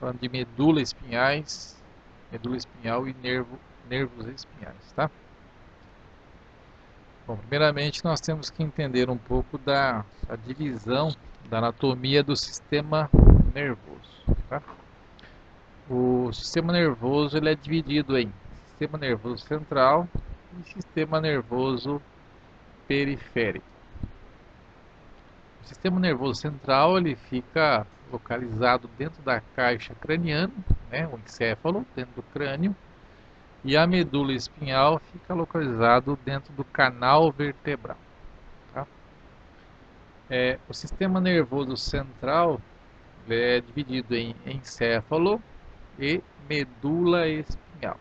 falando de medula espinhal e nervos espinhais, tá? Bom, primeiramente nós temos que entender um pouco da divisão da anatomia do sistema nervoso, tá? O sistema nervoso ele é dividido em sistema nervoso central e sistema nervoso periférico. O sistema nervoso central ele fica localizado dentro da caixa craniana, né, o encéfalo, dentro do crânio, e a medula espinhal fica localizado dentro do canal vertebral. Tá? O sistema nervoso central é dividido em encéfalo e medula espinhal.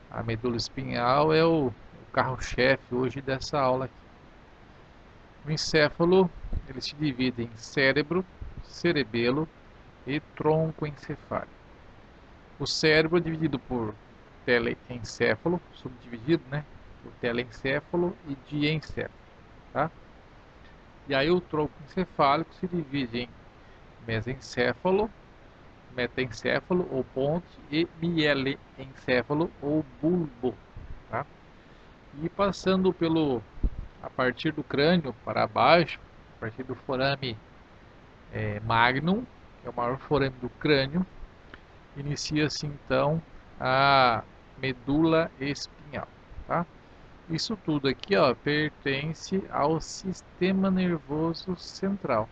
A medula espinhal é o carro-chefe hoje dessa aula aqui. O encéfalo ele se divide em cérebro, cerebelo e tronco encefálico. O cérebro é dividido por teleencéfalo, subdividido, né, por telencéfalo e diencéfalo, tá? E aí o tronco encefálico se divide em mesencéfalo, metencéfalo ou ponte e mielencéfalo ou bulbo, tá? E passando a partir do crânio para baixo, a partir do forame magnum, que é o maior forame do crânio, inicia-se então a medula espinhal, tá? Isso tudo aqui, ó, pertence ao sistema nervoso central.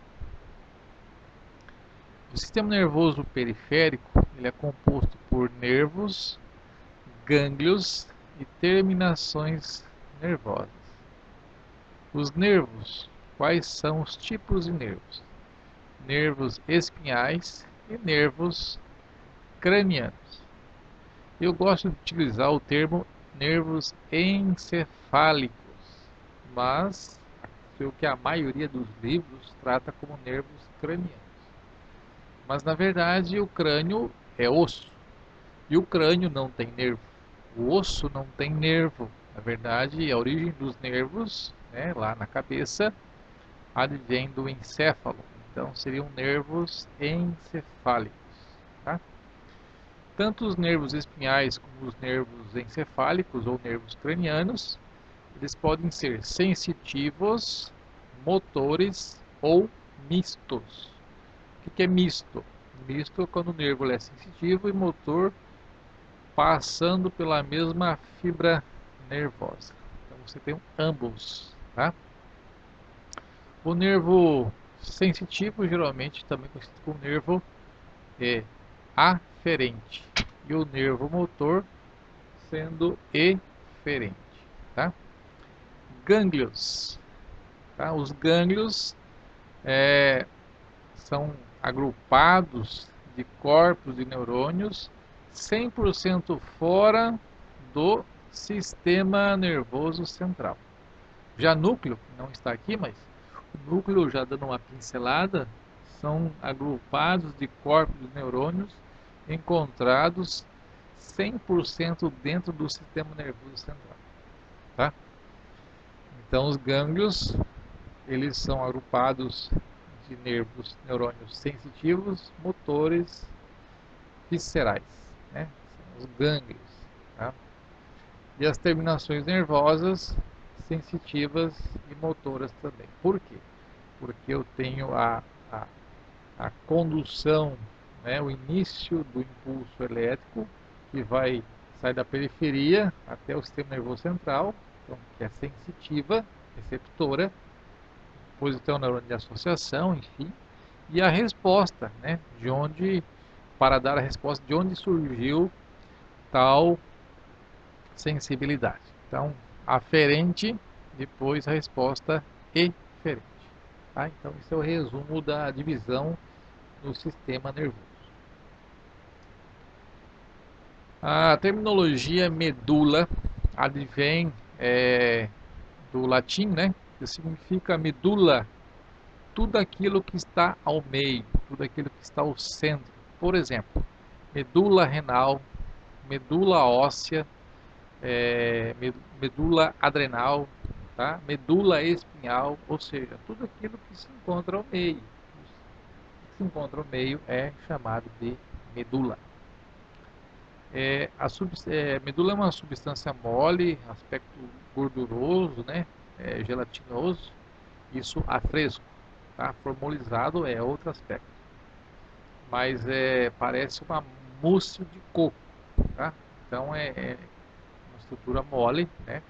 O sistema nervoso periférico, ele é composto por nervos, gânglios e terminações nervosas. Os nervos, quais são os tipos de nervos? Nervos espinhais e nervos cranianos. Eu gosto de utilizar o termo nervos encefálicos, mas o que a maioria dos livros trata como nervos cranianos. Mas na verdade o crânio é osso e o crânio não tem nervo. O osso não tem nervo. Na verdade, a origem dos nervos, né, lá na cabeça, advém do encéfalo. Então seriam nervos encefálicos, tá? Tanto os nervos espinhais como os nervos encefálicos ou nervos cranianos, eles podem ser sensitivos, motores ou mistos. O que é misto? Misto é quando o nervo é sensitivo e motor passando pela mesma fibra nervosa. Então você tem ambos, tá? O nervo sensitivo, geralmente também conhecido como nervo aferente, e o nervo motor sendo eferente, tá? Gânglios, tá? Os gânglios são agrupados de corpos de neurônios 100% fora do sistema nervoso central. Já núcleo, que não está aqui, mas o núcleo, já dando uma pincelada, são agrupados de corpos de neurônios encontrados 100% dentro do sistema nervoso central, tá? Então os gânglios, eles são agrupados de neurônios sensitivos, motores, viscerais, né? São os gânglios, tá? E as terminações nervosas sensitivas e motoras também. Por quê? Porque eu tenho a condução, né, o início do impulso elétrico que sai da periferia até o sistema nervoso central, então, que é sensitiva, receptora, depois tem o neurônio de associação, enfim, e a resposta, né, para dar a resposta de onde surgiu tal sensibilidade. Então, aferente, depois a resposta eferente. Tá? Então, esse é o resumo da divisão no sistema nervoso. A terminologia medula advém do latim, né, que significa medula, tudo aquilo que está ao meio, tudo aquilo que está ao centro. Por exemplo, medula renal, medula óssea, medula adrenal, tá? Medula espinhal, ou seja, tudo aquilo que se encontra ao meio. O que se encontra ao meio é chamado de medula. Medula é uma substância mole, aspecto gorduroso, né? Gelatinoso, isso a fresco, tá? Formolizado é outro aspecto, mas parece uma mousse de coco, tá? Então é uma estrutura mole, né?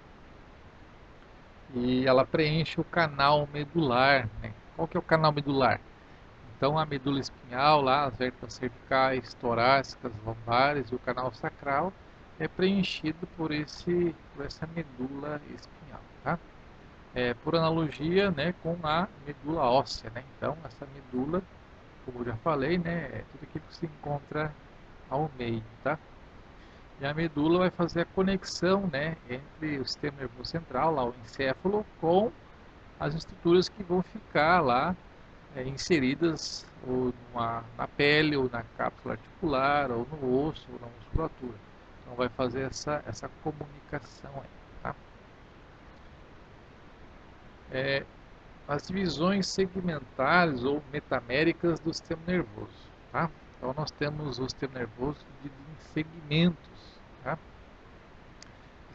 E ela preenche o canal medular, né? Qual que é o canal medular? Então a medula espinhal, lá, as vértebras cervicais, torácicas, lombares e o canal sacral é preenchido por essa medula espinhal, tá? Por analogia, né, com a medula óssea, né? Então essa medula, como eu já falei, né, é tudo aquilo que se encontra ao meio, tá? E a medula vai fazer a conexão, né, entre o sistema nervoso central, lá o encéfalo, com as estruturas que vão ficar lá inseridas ou na pele, ou na cápsula articular, ou no osso, ou na musculatura. Então vai fazer essa comunicação aí, tá? As divisões segmentares ou metaméricas do sistema nervoso, tá? Então nós temos o sistema nervoso dividido em segmentos, tá?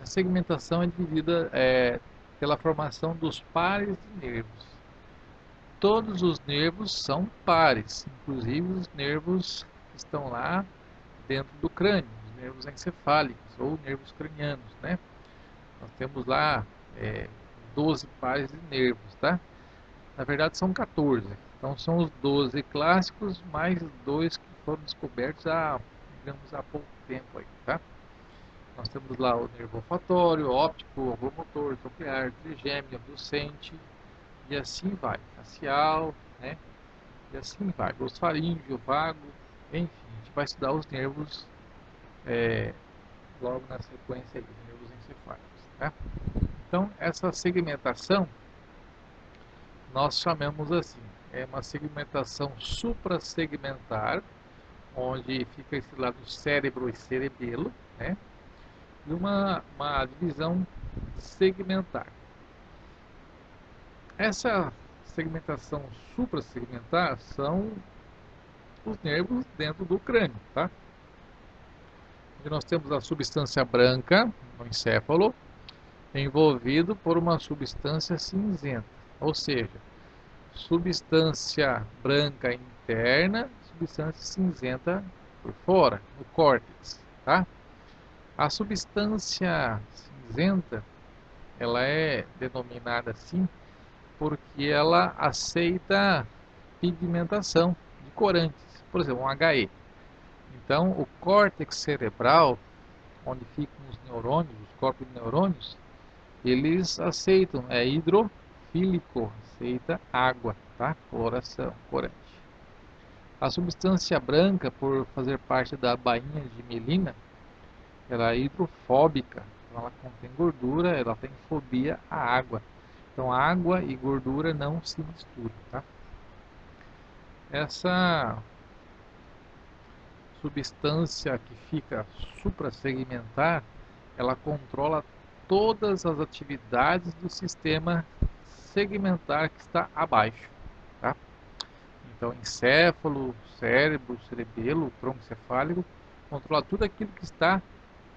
A segmentação é dividida pela formação dos pares de nervos. Todos os nervos são pares, inclusive os nervos que estão lá dentro do crânio, os nervos encefálicos ou nervos cranianos, né? Nós temos lá 12 pares de nervos, tá? Na verdade são 14. Então são os 12 clássicos mais dois que foram descobertos digamos, há pouco tempo aí, tá? Nós temos lá o nervo olfatório, óptico, oculomotor, troquear, trigêmeo, abducente, e assim vai, facial, né? E assim vai, glossofaríngeo, vago, enfim, a gente vai estudar os nervos logo na sequência aí, os nervos encefálicos, tá? Então, essa segmentação nós chamamos assim, é uma segmentação suprassegmentar, onde fica esse lado cérebro e cerebelo, né? E uma divisão segmentar. Essa segmentação suprassegmentar são os nervos dentro do crânio, tá? E nós temos a substância branca no encéfalo, envolvido por uma substância cinzenta, ou seja, substância branca interna, substância cinzenta por fora, no córtex, tá? A substância cinzenta, ela é denominada assim porque ela aceita pigmentação de corantes, por exemplo, um HE. Então, o córtex cerebral, onde ficam os neurônios, os corpos de neurônios, eles aceitam, é hidrofílico, aceita água, tá? Coloração, corante. A substância branca, por fazer parte da bainha de mielina, ela é hidrofóbica, então ela contém gordura, ela tem fobia à água. Então água e gordura não se misturam, tá? Essa substância que fica suprassegmentar, ela controla todas as atividades do sistema segmentar que está abaixo, tá? Então encéfalo, cérebro, cerebelo, tronco cefálico, controla tudo aquilo que está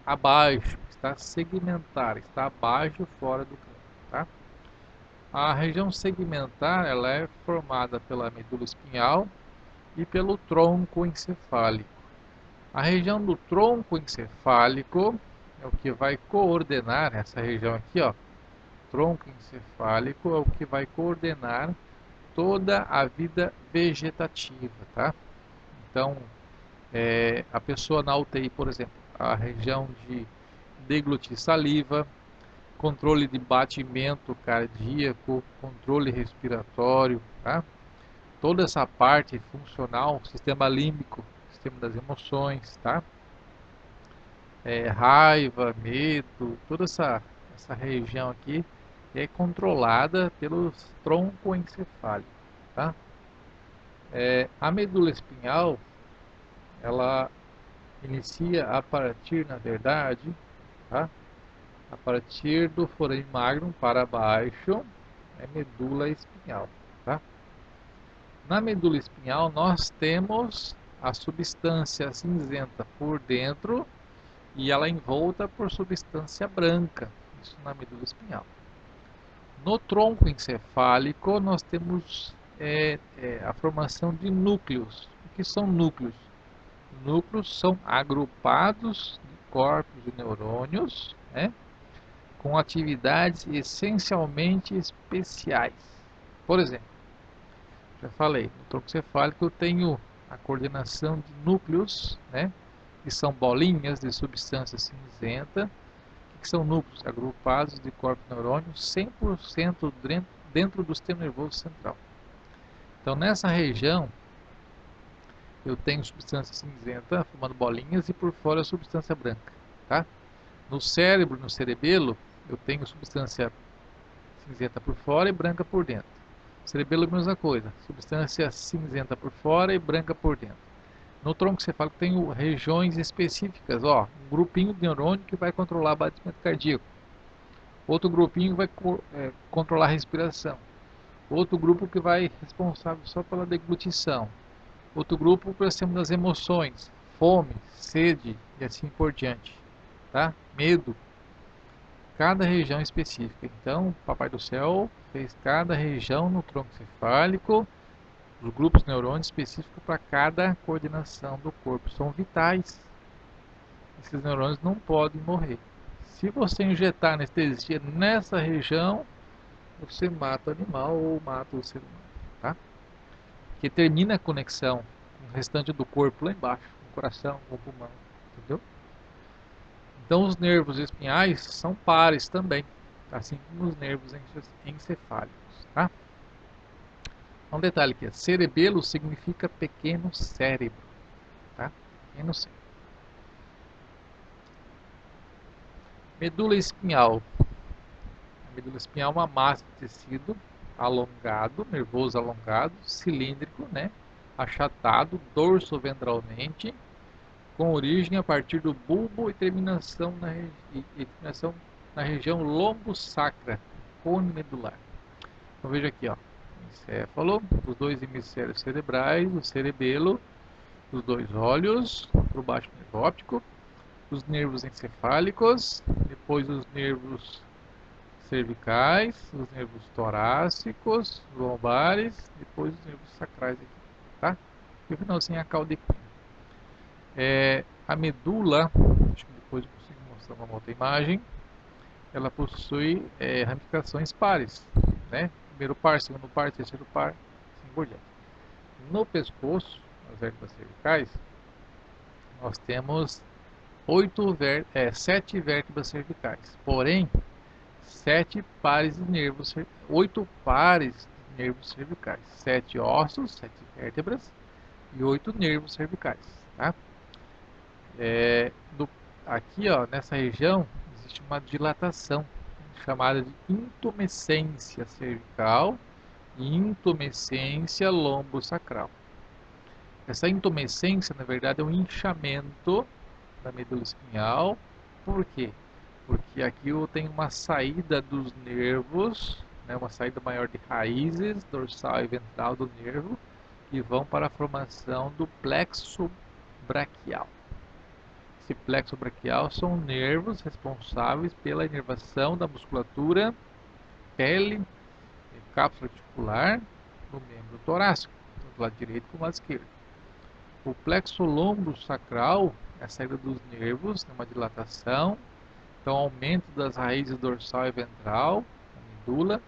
abaixo, está segmentar, está abaixo, fora do crânio, tá? A região segmentar, ela é formada pela medula espinhal e pelo tronco encefálico. A região do tronco encefálico é o que vai coordenar essa região aqui, ó. Tronco encefálico é o que vai coordenar toda a vida vegetativa, tá? Então, a pessoa na UTI, por exemplo, a região de deglutir saliva, controle de batimento cardíaco, controle respiratório, tá? Toda essa parte funcional, sistema límbico, sistema das emoções, tá? Raiva, medo, toda essa região aqui é controlada pelo tronco encefálico, tá? A medula espinhal, ela inicia a partir, na verdade, tá? A partir do forame magnum para baixo, é medula espinhal, tá? Na medula espinhal nós temos a substância cinzenta por dentro e ela envolta por substância branca, isso na medula espinhal. No tronco encefálico nós temos a formação de núcleos. O que são núcleos? Núcleos são agrupados de corpos de neurônios, né, com atividades essencialmente especiais. Por exemplo, já falei, no tronco encefálico eu tenho a coordenação de núcleos, né, que são bolinhas de substância cinzenta, que são núcleos agrupados de corpos de neurônios 100% dentro do sistema nervoso central. Então, nessa região, eu tenho substância cinzenta formando bolinhas e por fora a substância branca. Tá? No cérebro, no cerebelo, eu tenho substância cinzenta por fora e branca por dentro. Cerebelo é a mesma coisa, substância cinzenta por fora e branca por dentro. No tronco encefálico tenho regiões específicas, ó, um grupinho de neurônio que vai controlar o batimento cardíaco, outro grupinho vai controlar a respiração, outro grupo que vai responsável só pela deglutição, outro grupo para cima das emoções, fome, sede e assim por diante, tá? Medo. Cada região específica. Então, o Papai do Céu fez cada região no tronco encefálico, os grupos neurônicos específicos para cada coordenação do corpo. São vitais. Esses neurônios não podem morrer. Se você injetar anestesia nessa região, você mata o animal ou mata o ser humano, tá? Porque termina a conexão com o restante do corpo lá embaixo, no coração, no pulmão, entendeu? Então os nervos espinhais são pares também, assim como os nervos encefálicos, tá? Um detalhe aqui, cerebelo significa pequeno cérebro, tá? Pequeno cérebro. Medula espinhal. A medula espinhal é uma massa de tecido alongado, nervoso alongado, cilíndrico, né? Achatado, dorso-ventralmente, com origem a partir do bulbo e terminação na região lombo-sacra, cone medular. Então veja aqui, ó, encéfalo, os dois hemisférios cerebrais, o cerebelo, os dois olhos, para o baixo nervo óptico, os nervos encefálicos, depois os nervos cervicais, os nervos torácicos, lombares, depois os nervos sacrais aqui, tá? E o finalzinho é a cauda equina. A medula, acho que depois eu consigo mostrar uma outra imagem, ela possui ramificações pares, né? Primeiro par, segundo par, terceiro par, assim por diante. No pescoço, nas vértebras cervicais, nós temos 7 vértebras cervicais, porém 7 pares de nervos, 8 pares de nervos cervicais, 7 ossos, 7 vértebras e 8 nervos cervicais, tá? Aqui, ó, nessa região, existe uma dilatação chamada de intumescência cervical e intumescência lombosacral. Essa intumescência, na verdade, é um inchamento da medula espinhal. Por quê? Porque aqui eu tenho uma saída dos nervos, né, uma saída maior de raízes dorsal e ventral do nervo, que vão para a formação do plexo braquial. Esse plexo braquial são nervos responsáveis pela inervação da musculatura, pele e cápsula articular no membro torácico, tanto do lado direito como do lado esquerdo. O plexo lombosacral é a saída dos nervos, uma dilatação, então aumento das raízes dorsal e ventral, a medula,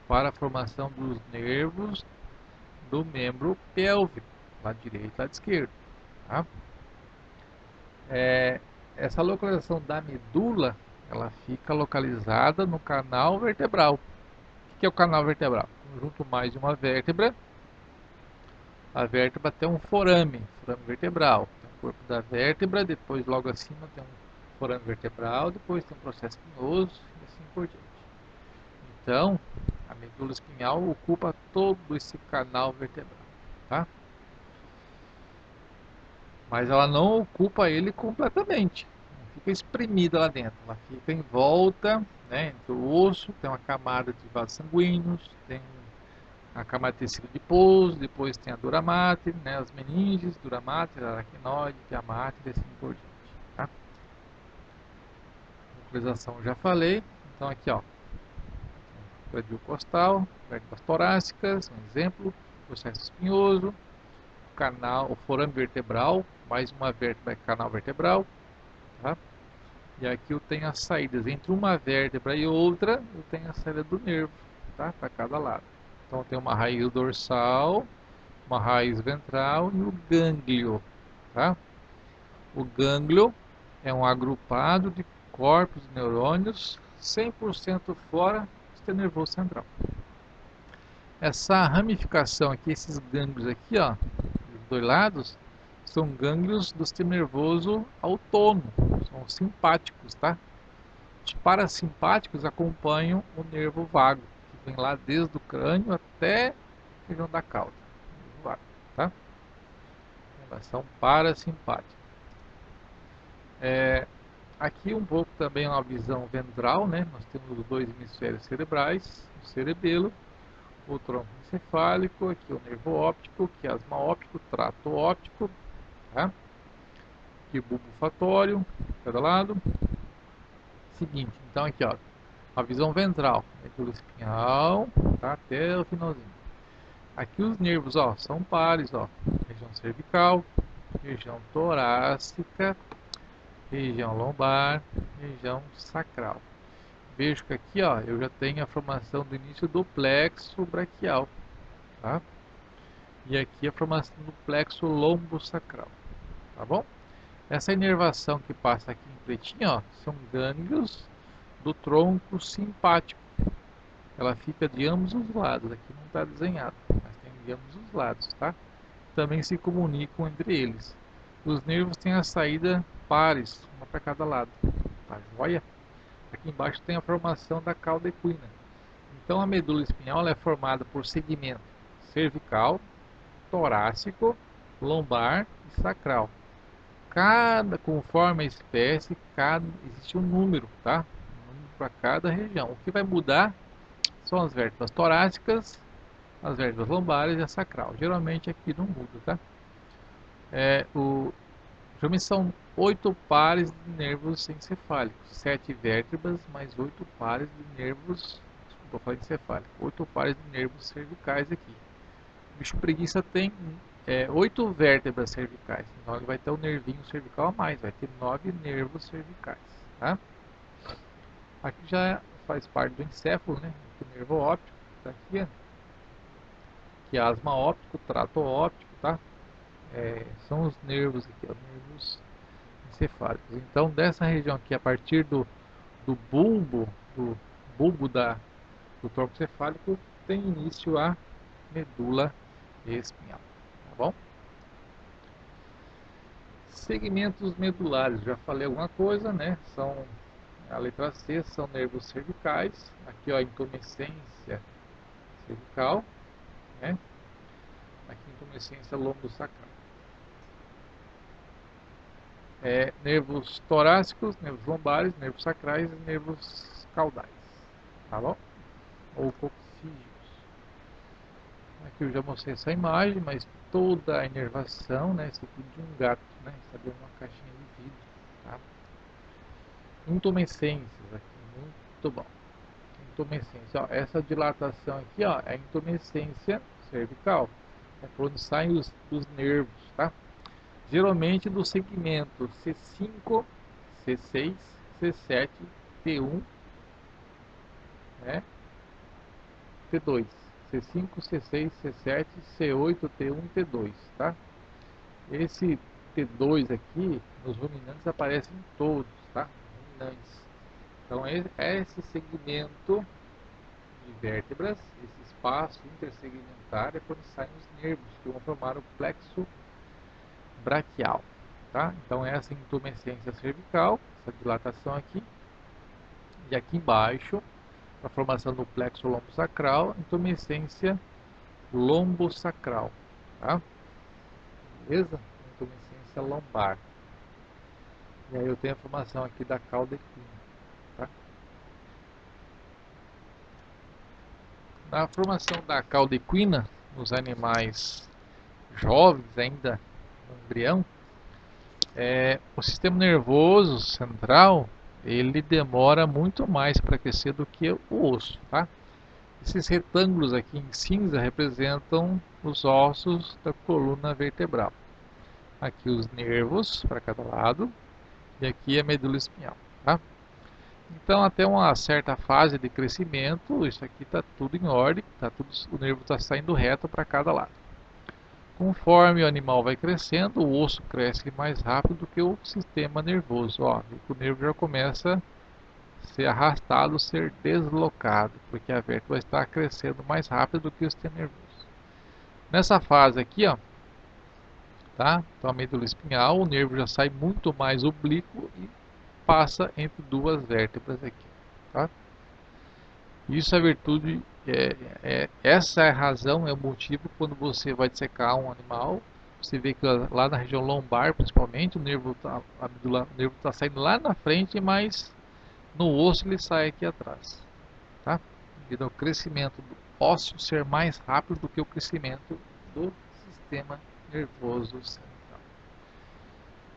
para a formação dos nervos do membro pélvico, lado direito e lado esquerdo. Tá? Essa localização da medula, ela fica localizada no canal vertebral. O que é o canal vertebral? Junto mais de uma vértebra, a vértebra tem um forame vertebral. Tem o corpo da vértebra, depois logo acima tem um forame vertebral, depois tem um processo espinhoso e assim por diante. Então, a medula espinhal ocupa todo esse canal vertebral, tá? Mas ela não ocupa ele completamente, não fica espremida lá dentro, ela fica em volta, né, entre o osso, tem uma camada de vasos sanguíneos, tem a camada de tecido adiposo, depois tem a dura mater, né, as meninges, dura mater, aracnoide, diamáter e assim por diante. Tá? Localização já falei. Então aqui, ó, gradil costal, vértebras torácicas, um exemplo, processo espinhoso, canal, o forame vertebral, mais uma vértebra é canal vertebral, tá? E aqui eu tenho as saídas entre uma vértebra e outra, eu tenho a saída do nervo, tá? Para cada lado. Então tem uma raiz dorsal, uma raiz ventral e o gânglio, tá? O gânglio é um agrupado de corpos de neurônios 100% fora do sistema nervoso central. Essa ramificação aqui, esses gânglios aqui, ó, dos dois lados, são gânglios do sistema nervoso autônomo, são simpáticos, tá? Os parasimpáticos acompanham o nervo vago, que vem lá desde o crânio até a região da cauda, vago, tá? Elas são parasimpáticos. Aqui um pouco também uma visão ventral, né? Nós temos os dois hemisférios cerebrais, o cerebelo, o tronco encefálico, aqui o nervo óptico, quiasma óptico, trato óptico, tá? Aqui o bulbo olfatório, cada lado. Seguinte, então aqui ó, a visão ventral, medula espinhal, tá? Até o finalzinho. Aqui os nervos, ó, são pares, ó, região cervical, região torácica, região lombar, região sacral. Vejo que aqui, ó, eu já tenho a formação do início do plexo braquial, tá? E aqui a formação do plexo lombosacral, tá bom? Essa inervação que passa aqui em pretinho, ó, são gânglios do tronco simpático. Ela fica de ambos os lados, aqui não está desenhado, mas tem de ambos os lados, tá? Também se comunicam entre eles. Os nervos têm a saída pares, uma para cada lado, tá joia? Aqui embaixo tem a formação da cauda equina. Então a medula espinhal é formada por segmento cervical, torácico, lombar e sacral. Conforme a espécie, existe um número, tá? Um número para cada região. O que vai mudar são as vértebras torácicas, as vértebras lombares e a sacral. Geralmente aqui não muda, tá? Geralmente são 8 pares de nervos encefálicos, 7 vértebras mais 8 pares de nervos, desculpa, falei encefálico, 8 pares de nervos cervicais aqui. O bicho preguiça tem 8 vértebras cervicais, então ele vai ter um nervinho cervical a mais, vai ter 9 nervos cervicais, tá? Aqui já faz parte do encéfalo, né? Aqui o nervo óptico, tá aqui, ó. Quiasma óptico, trato óptico, tá? São os nervos aqui, ó, nervos encefálicos. Então, dessa região aqui, a partir do bulbo, do tronco encefálico, tem início a medula espinhal, tá bom? Segmentos medulares, já falei alguma coisa, né? São a letra C, são nervos cervicais. Aqui, ó, a intumescência cervical, né? Aqui, intumescência lombosacral. Nervos torácicos, nervos lombares, nervos sacrais e nervos caudais, tá bom? Ou coxígeos. Aqui eu já mostrei essa imagem, mas toda a inervação, né? Isso aqui de um gato, né? Está dentro de uma caixinha de vidro, tá? Intumescências aqui, muito bom. Intumescência, ó, essa dilatação aqui, ó, é a intumescência cervical, é por onde saem os nervos, tá? Geralmente do segmento C5, C6, C7, T1, né? T2, C5, C6, C7, C8, T1 e T2, tá? Esse T2 aqui, nos ruminantes aparecem todos, tá? Ruminantes. Então é esse segmento de vértebras, esse espaço intersegmentar é quando saem os nervos que vão formar o plexo braquial, tá? Então essa intumescência cervical, essa dilatação aqui, e aqui embaixo a formação do plexo lombosacral, intumescência lombosacral, tá? Beleza? Intumescência lombar. E aí eu tenho a formação aqui da cauda equina, tá? Na formação da cauda equina, nos animais jovens, ainda no embrião, o sistema nervoso central ele demora muito mais para crescer do que o osso, tá? Esses retângulos aqui em cinza representam os ossos da coluna vertebral. Aqui os nervos para cada lado e aqui a medula espinhal, tá? Então, até uma certa fase de crescimento, isso aqui está tudo em ordem, o nervo está saindo reto para cada lado. Conforme o animal vai crescendo, o osso cresce mais rápido do que o sistema nervoso. Ó, o nervo já começa a ser arrastado, ser deslocado, porque a vértebra está crescendo mais rápido do que o sistema nervoso. Nessa fase aqui, ó, tá? Então a medula espinhal, o nervo já sai muito mais oblíquo e passa entre duas vértebras aqui, tá? Isso é virtude, essa é a razão, é o motivo quando você vai dissecar um animal, você vê que lá na região lombar, principalmente, o nervo tá saindo lá na frente, mas no osso ele sai aqui atrás, tá? Devido ao crescimento do ósseo ser mais rápido do que o crescimento do sistema nervoso central.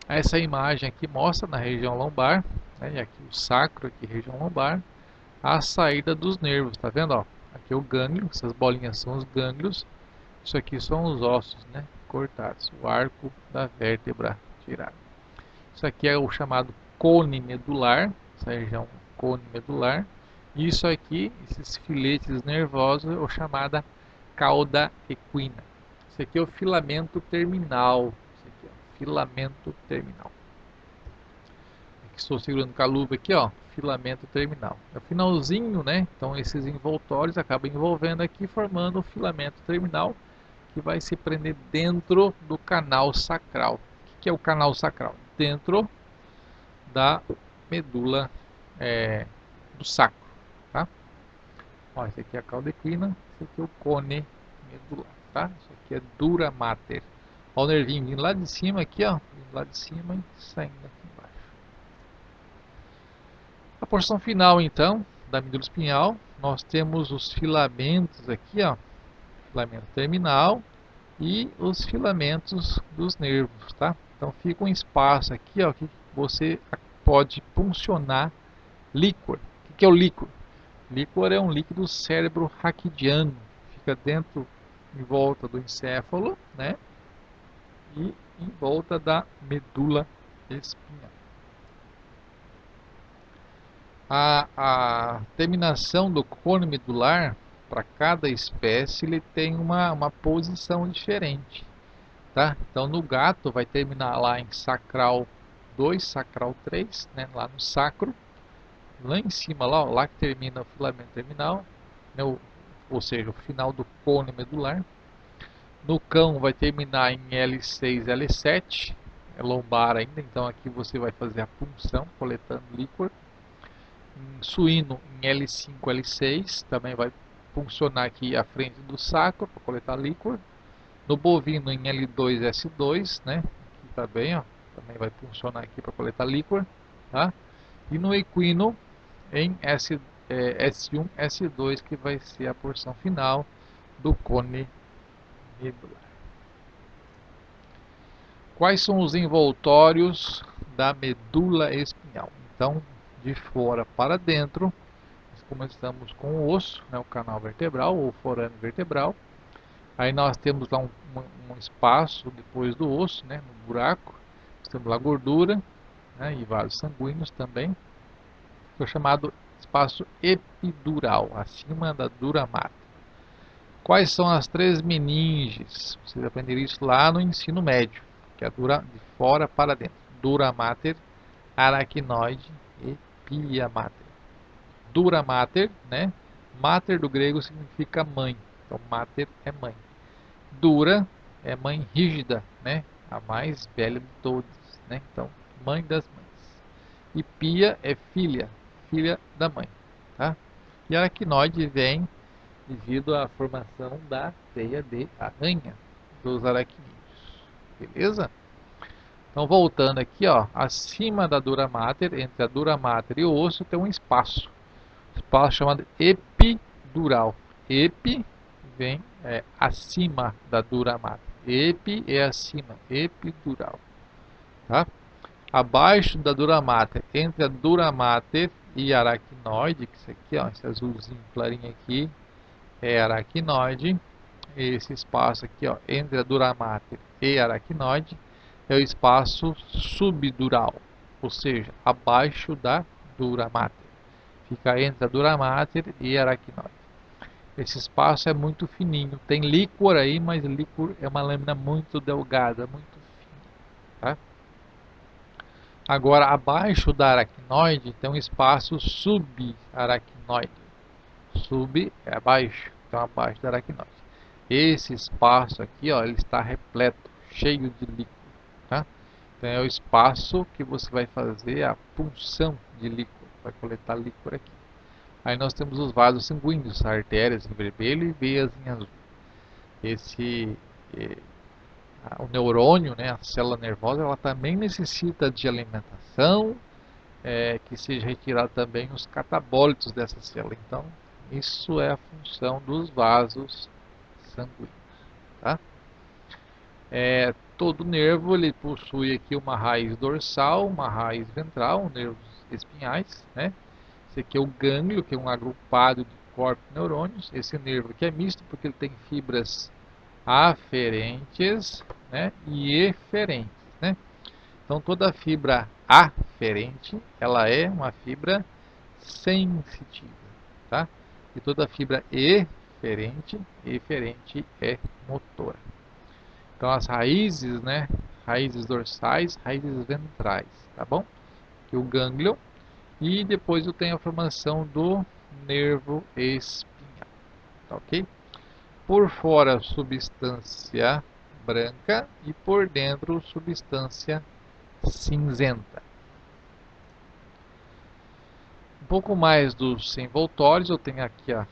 Essa imagem aqui mostra na região lombar, né, e aqui o sacro, aqui região lombar, a saída dos nervos, tá vendo? Ó? Aqui é o gânglio, essas bolinhas são os gânglios, isso aqui são os ossos, né, cortados, o arco da vértebra tirado. Isso aqui é o chamado cone medular, essa região cone medular, e isso aqui, esses filetes nervosos, é o chamada cauda equina. Isso aqui é o filamento terminal, isso aqui, ó, filamento terminal. Estou segurando com a luva aqui, ó, filamento terminal. É o finalzinho, né? Então esses envoltórios acabam envolvendo aqui, formando o filamento terminal, que vai se prender dentro do canal sacral. O que é o canal sacral? Dentro da medula do sacro, tá? Ó, esse aqui é a cauda equina, esse aqui é o cone medular, tá? Isso aqui é dura mater. Ó, o nervinho vindo lá de cima aqui, ó, vindo lá de cima e saindo aqui embaixo. A porção final, então, da medula espinhal, nós temos os filamentos aqui, ó, filamento terminal e os filamentos dos nervos, tá? Então fica um espaço aqui, ó, que você pode puncionar líquor. O que é o líquor? Líquor é um líquido cérebro raquidiano, fica dentro, em volta do encéfalo, né? E em volta da medula espinhal. A terminação do cone medular, para cada espécie, ele tem uma posição diferente, tá? Então, no gato, vai terminar lá em sacral 2, sacral 3, né? Lá no sacro. Lá em cima, lá que termina o filamento terminal, né? Ou seja, o final do cone medular. No cão, vai terminar em L6, L7, é lombar ainda, então aqui você vai fazer a punção, coletando líquor. Em suíno em L5, L6, também vai funcionar aqui à frente do sacro para coletar líquor. No bovino em L2, S2, né? Aqui também, ó, também vai funcionar aqui para coletar líquor, tá? E no equino em S1, S2, que vai ser a porção final do cone medular. Quais são os envoltórios da medula espinhal? Então, de fora para dentro, nós começamos com o osso, né, o canal vertebral ou forame vertebral. Aí nós temos lá um espaço depois do osso, né, um buraco. Nós temos lá gordura, né, e vasos sanguíneos também. Que é o chamado espaço epidural, acima da dura mater. Quais são as três meninges? Vocês aprenderam isso lá no ensino médio, que é de fora para dentro. Dura mater, aracnoide e pia mater. Dura mater, né? Mater do grego significa mãe. Então mater é mãe. Dura é mãe rígida, né? A mais velha de todas, né? Então mãe das mães. E pia é filha, filha da mãe, tá? E aracnoide vem devido à formação da teia de aranha dos aracnídeos, beleza? Então voltando aqui, ó, acima da dura mater, entre a dura mater e o osso tem um espaço chamado epidural. Epi vem acima da dura mater. Epi é acima, epidural. Tá? Abaixo da dura mater, entre a dura mater e aracnoide, que isso aqui, ó, esse azulzinho clarinho aqui, é aracnoide. Esse espaço aqui, ó, entre a dura mater e aracnoide, é o espaço subdural, ou seja, abaixo da dura mater. Fica entre a dura mater e a aracnoide. Esse espaço é muito fininho. Tem líquor aí, mas líquor é uma lâmina muito delgada, muito fina. Tá? Agora, abaixo da aracnoide tem um espaço subaracnoide. Sub é abaixo, então abaixo da aracnoide. Esse espaço aqui, ó, ele está repleto, cheio de líquido. Tá? Então é o espaço que você vai fazer a punção de líquido, vai coletar líquido aqui. Aí nós temos os vasos sanguíneos, artérias em vermelho e veias em azul. O neurônio, né, a célula nervosa, ela também necessita de alimentação, que seja retirado também os catabólitos dessa célula. Então, isso é a função dos vasos sanguíneos. Tá? Todo nervo ele possui aqui uma raiz dorsal, uma raiz ventral, nervos espinhais, né? Esse aqui é o gânglio, que é um agrupado de corpos de neurônios. Esse nervo aqui é misto porque ele tem fibras aferentes, né, e eferentes, né? Então toda fibra aferente, ela é uma fibra sensitiva, tá? E toda fibra eferente é motora. Então as raízes, né, raízes dorsais, raízes ventrais, tá bom? Aqui o gânglio. E depois eu tenho a formação do nervo espinhal, tá ok? Por fora, substância branca e por dentro, substância cinzenta. Um pouco mais dos envoltórios, eu tenho aqui a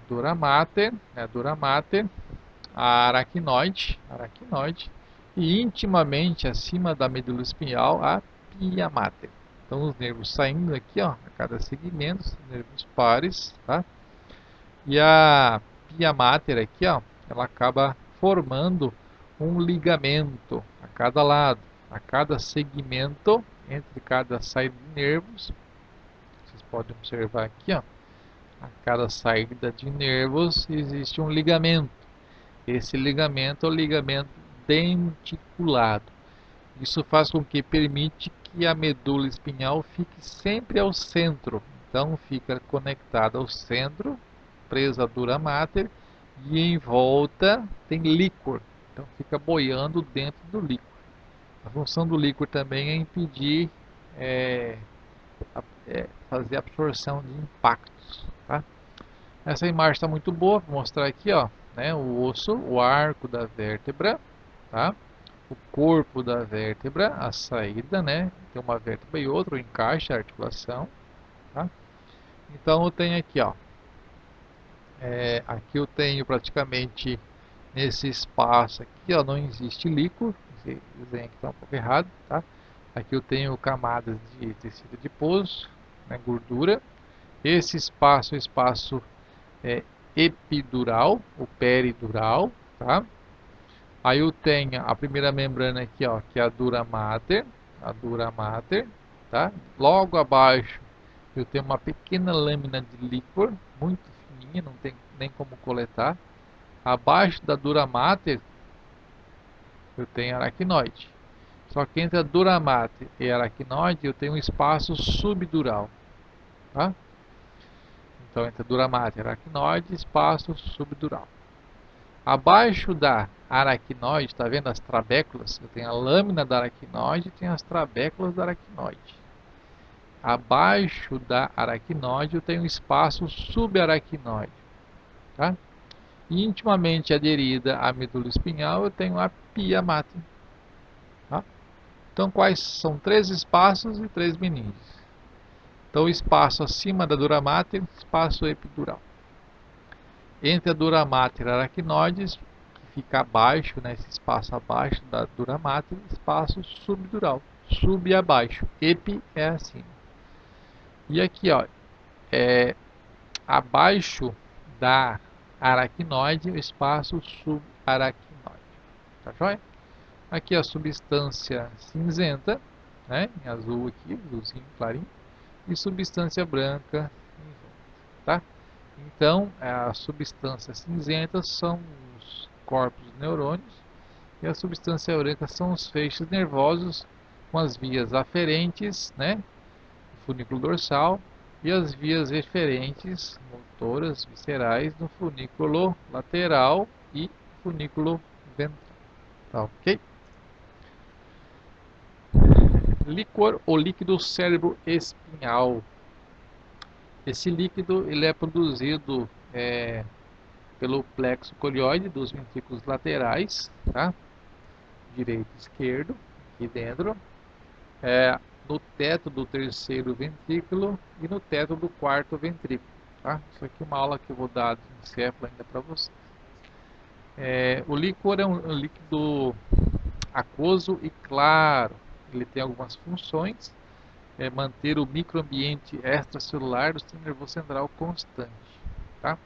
dura mater, a aracnoide, e intimamente acima da medula espinhal, a pia mater. Então, os nervos saindo aqui, ó, a cada segmento, nervos pares, tá? E a pia mater aqui, ó, ela acaba formando um ligamento a cada lado, a cada segmento, entre cada saída de nervos. Vocês podem observar aqui, ó, a cada saída de nervos existe um ligamento. Esse ligamento é o ligamento denticulado. Isso faz com que permite que a medula espinhal fique sempre ao centro. Então fica conectada ao centro, presa à dura mater, e em volta tem líquor. Então fica boiando dentro do líquor. A função do líquor também é impedir fazer absorção de impactos. Tá? Essa imagem está muito boa, vou mostrar aqui, ó, né, o osso, o arco da vértebra, tá? O corpo da vértebra, a saída, né? Tem uma vértebra e outra, o encaixe, a articulação. Tá? Então eu tenho aqui, ó. Aqui eu tenho praticamente nesse espaço aqui, ó, não existe líquor. Esse desenho aqui está um pouco errado, tá? Aqui eu tenho camadas de tecido adiposo, né, gordura. Esse espaço é o espaço epidural, o peridural, tá? Aí eu tenho a primeira membrana aqui, ó, que é a dura mater, tá? Logo abaixo eu tenho uma pequena lâmina de líquor, muito fininha, não tem nem como coletar. Abaixo da dura mater eu tenho aracnoide. Só que entre a dura mater e a aracnoide eu tenho um espaço subdural, tá? Então entre a dura mater e a aracnoide, espaço subdural. Abaixo da aracnoide, está vendo as trabéculas? Eu tenho a lâmina da aracnoide e tenho as trabéculas da aracnoide. Abaixo da aracnoide eu tenho um espaço subaracnoide. Tá? E intimamente aderida à medula espinhal eu tenho a pia mater. Tá? Então quais são 3 espaços e 3 meninges? Então o espaço acima da dura mater, espaço epidural. Entre a dura mater e a aracnoides, que fica abaixo, né, esse espaço abaixo da dura mater, espaço subdural. Sub e abaixo. Epi é acima. E aqui, ó, abaixo da aracnoide e o espaço subaracnoide. Tá joia? Aqui a substância cinzenta, né, em azul aqui, azulzinho clarinho, e substância branca em junto, tá? Então, a substância cinzenta são os corpos de neurônios e a substância branca são os feixes nervosos com as vias aferentes, né, funículo dorsal, e as vias eferentes, motoras, viscerais, no funículo lateral e funículo ventral. Tá ok? Líquor ou líquido cérebro espinhal. Esse líquido ele é produzido pelo plexo colioide dos ventrículos laterais, tá? Direito e esquerdo, aqui dentro, no teto do terceiro ventrículo e no teto do quarto ventrículo. Tá? Isso aqui é uma aula que eu vou dar de encéfalo ainda para vocês. O líquor é um líquido aquoso e claro. Ele tem algumas funções. Manter o microambiente extracelular do sistema nervoso central constante. Tá?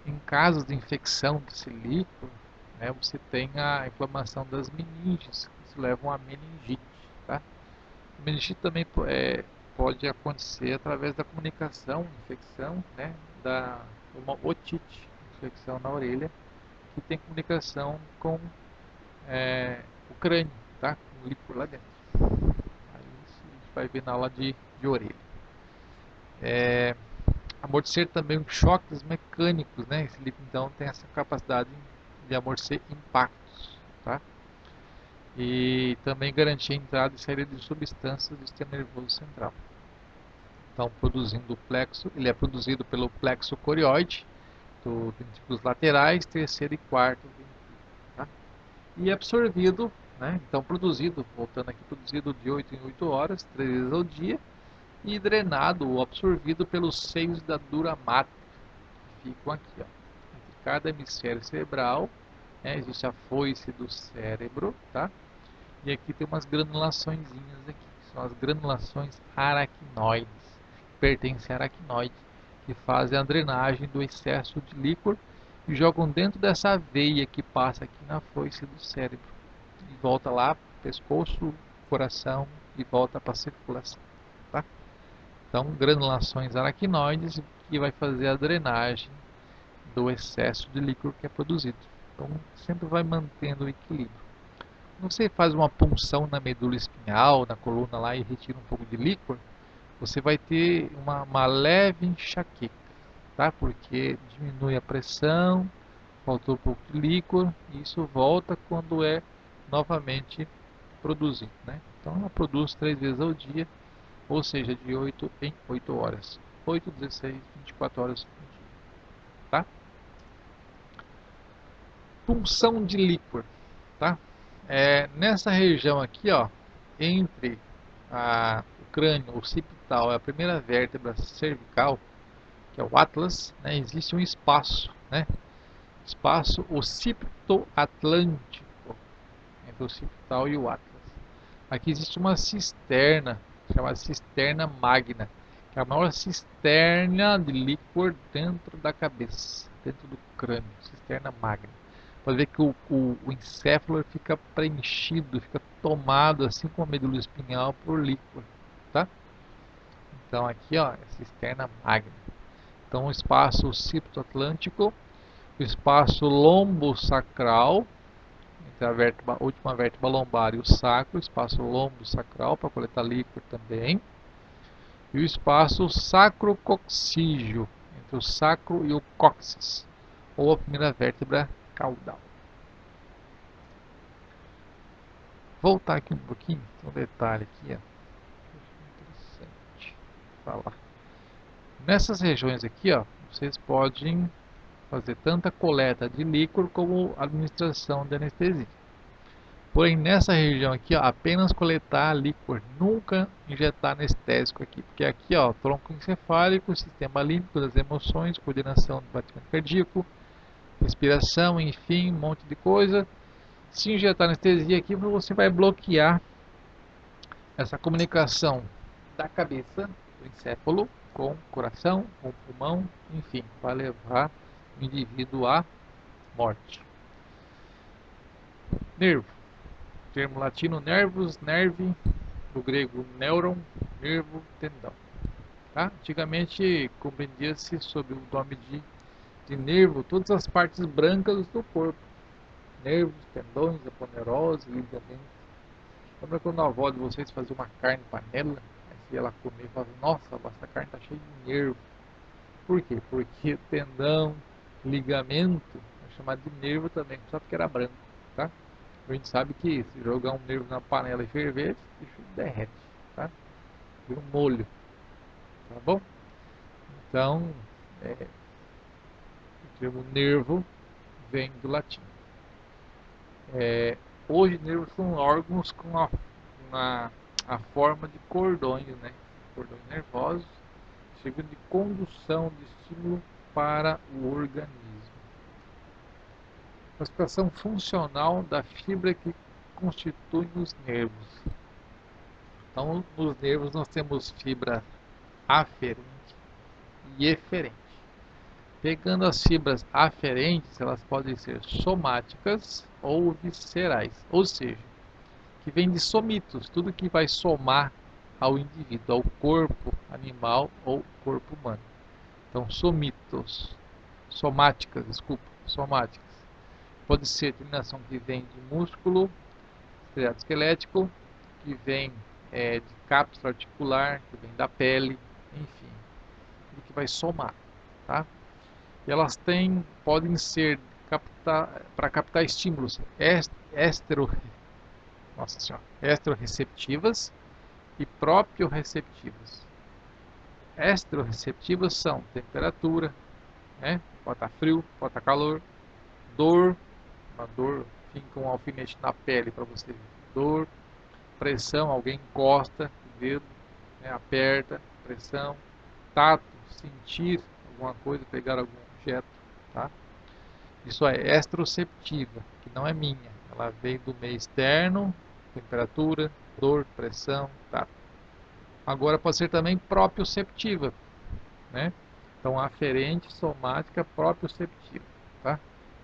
Em casos de infecção desse líquor, né, você tem a inflamação das meninges, que isso leva a meningite. Tá? A meningite também pode acontecer através da comunicação, infecção, né, uma otite, infecção na orelha, que tem comunicação com o crânio, tá? Com o líquor lá dentro. Aí a gente vai ver na aula de orelha. Amortecer também os choques mecânicos, né? Esse líquido então tem essa capacidade de amortecer impactos, tá? E também garantir a entrada e saída de substâncias do sistema nervoso central. Então, produzindo o plexo, ele é produzido pelo plexo corioide, dos ventrículos laterais, terceiro e quarto ventrículo, tá? E absorvido, né? Então produzido, voltando aqui, produzido de 8 em 8 horas, 3 vezes ao dia, e drenado ou absorvido pelos seios da dura mater, que ficam aqui, ó, entre cada hemisfério cerebral, né? Existe a foice do cérebro, tá? E aqui tem umas granulaçõezinhas aqui, que são as granulações aracnoides, que pertencem à aracnoide, que fazem a drenagem do excesso de líquor e jogam dentro dessa veia que passa aqui na foice do cérebro e volta lá, pescoço, coração e volta para a circulação, tá? Então, granulações aracnoides que vai fazer a drenagem do excesso de líquor que é produzido. Então, sempre vai mantendo o equilíbrio. Quando você faz uma punção na medula espinhal, na coluna lá e retira um pouco de líquor, você vai ter uma leve enxaqueca, tá? Porque diminui a pressão, faltou um pouco de líquor e isso volta quando é novamente produzido, né? Então ela produz 3 vezes ao dia, ou seja, de 8 em 8 horas. 8, 16, 24 horas por dia, tá? Punção de líquor, tá? Nessa região aqui, ó, entre o crânio occipital e a primeira vértebra cervical, que é o Atlas, né, existe um espaço, né? Espaço occipito-atlântico entre o occipital e o Atlas. Aqui existe uma cisterna, chamada cisterna magna, que é a maior cisterna de líquor dentro da cabeça, dentro do crânio, cisterna magna. Pode ver que o encéfalo fica preenchido, fica tomado assim como a medula espinhal por líquor, tá? Então aqui, ó, é cisterna magna. Então o espaço occipito-atlântico, o espaço lombosacral, entre a última vértebra lombar e o sacro, o espaço lombosacral para coletar líquor também, e o espaço sacrococcígeo, entre o sacro e o cóccix, ou a primeira vértebra caudal. Voltar aqui um pouquinho, tem um detalhe aqui, ó, interessante falar. Nessas regiões aqui, ó, vocês podem fazer tanta coleta de líquor como administração de anestesia. Porém, nessa região aqui, ó, apenas coletar líquor, nunca injetar anestésico aqui, porque aqui, ó, tronco encefálico, sistema límbico das emoções, coordenação do batimento cardíaco, respiração, enfim, um monte de coisa. Se injetar anestesia aqui, você vai bloquear essa comunicação da cabeça, do encéfalo, com o coração, com o pulmão, enfim, vai levar o indivíduo à morte. Nervo, termo latino nervus, nerve, do grego neuron, nervo, tendão. Tá? Antigamente compreendia-se sob o nome de nervo todas as partes brancas do corpo: nervos, tendões, aponeurose, ligamentos. Lembra quando a avó de vocês fazia uma carne em panela? Aí se ela comer, falava: nossa, essa carne está cheia de nervo. Por quê? Porque tendão, ligamento é chamado de nervo também, só porque era branco. Tá? A gente sabe que se jogar um nervo na panela e ferver, isso derrete. Tá? Vira um molho. Tá bom? Então, o termo nervo vem do latim. Hoje, nervos são órgãos com a forma de cordões, né? Cordões nervosos, servindo de condução de estímulo para o organismo. Classificação funcional da fibra que constitui os nervos. Então, nos nervos nós temos fibra aferente e eferente. Pegando as fibras aferentes, elas podem ser somáticas ou viscerais, ou seja, que vem de somitos, tudo que vai somar ao indivíduo, ao corpo animal ou corpo humano. Então, somáticas. Pode ser terminação que vem de músculo, estriado esquelético, que vem de cápsula articular, que vem da pele, enfim, tudo que vai somar, tá? E elas podem ser para captar estímulos exteroreceptivas e proprioreceptivas. Exteroreceptivas são temperatura, né? Pode estar frio, pode estar calor, dor, uma dor, finca um alfinete na pele para você ver, dor, pressão, alguém encosta o dedo, né? Aperta, pressão, tato, sentir alguma coisa, pegar algum objeto, tá? Isso é exteroceptiva, que não é minha, ela vem do meio externo, temperatura, dor, pressão, tato. Agora pode ser também proprioceptiva, né? Então, aferente, somática, proprioceptiva, tá?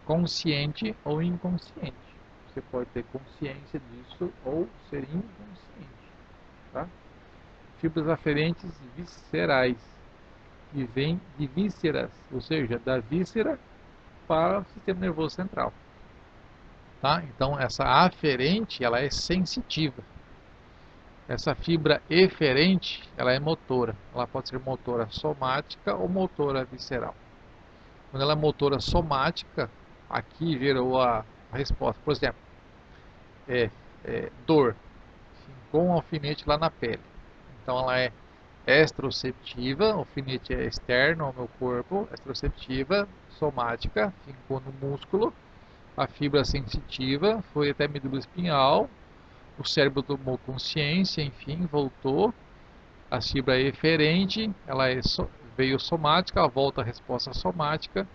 Consciente ou inconsciente. Você pode ter consciência disso ou ser inconsciente, tá? Fibras aferentes viscerais, que vêm de vísceras, ou seja, da víscera para o sistema nervoso central, tá? Então, essa aferente, ela é sensitiva. Essa fibra eferente, ela é motora. Ela pode ser motora somática ou motora visceral. Quando ela é motora somática, aqui gerou a resposta. Por exemplo, dor, com um alfinete lá na pele. Então ela é exteroceptiva, o alfinete é externo ao meu corpo, exteroceptiva, somática, ficou no músculo. A fibra sensitiva foi até a medula espinhal, o cérebro tomou consciência, enfim, voltou. A fibra eferente, ela veio somática, ela volta a resposta somática,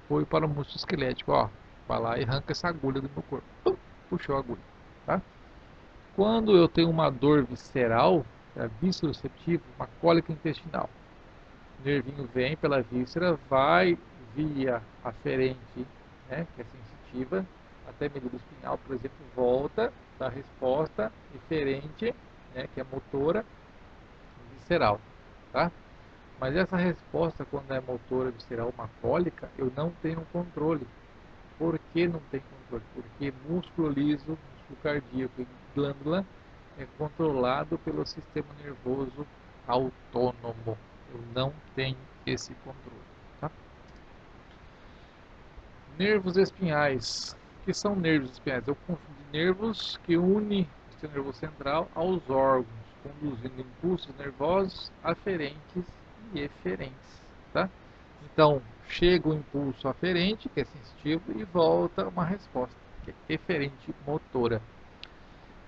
foi para o músculo esquelético, ó, vai lá e arranca essa agulha do meu corpo. Puxou a agulha, tá? Quando eu tenho uma dor visceral, é visceroceptiva, uma cólica intestinal, o nervinho vem pela víscera, vai via aferente, né, que é sensitiva, até a medula espinhal, por exemplo, volta da resposta eferente, né, que é motora, visceral, tá? Mas essa resposta, quando é motora visceral, uma cólica, eu não tenho controle. Por que não tem controle? Porque músculo liso, músculo cardíaco e glândula é controlado pelo sistema nervoso autônomo. Eu não tenho esse controle, tá? Nervos espinhais. O que são nervos espinhais? Eu confundo nervos que unem o sistema nervoso central aos órgãos, conduzindo impulsos nervosos aferentes e eferentes, tá? Então, chega o impulso aferente, que é sensitivo, e volta uma resposta, que é eferente motora.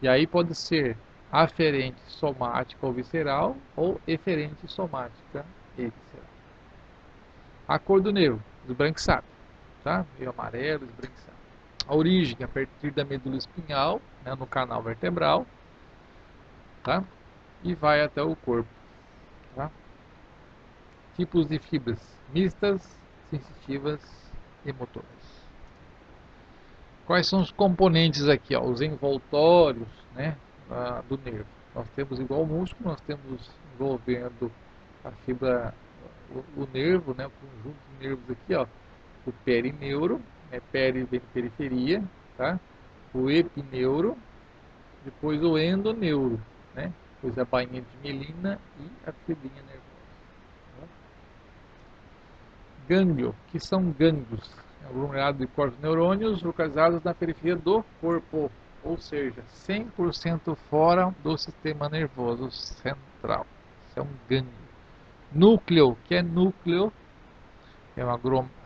E aí pode ser aferente somática ou visceral, ou eferente somática e visceral. A cor do nervo, esbranquiçado, tá? Meio amarelo, esbranquiçado. A origem, a partir da medula espinhal, né, no canal vertebral, tá? E vai até o corpo, tá? Tipos de fibras: mistas, sensitivas e motoras. Quais são os componentes aqui, ó, os envoltórios, né, do nervo? Nós temos igual o músculo, nós temos envolvendo a fibra, o nervo, né, o conjunto de nervos aqui, ó, o perineuro, né, peri vem de periferia, tá? O epineuro, depois o endoneuro, né? Depois a bainha de mielina e a fibrinha nervosa. Tá? Gânglio, que são gânglios, aglomerado de corpos neurônios localizados na periferia do corpo, ou seja, 100% fora do sistema nervoso central. Isso é um gânglio. Núcleo, que é núcleo, é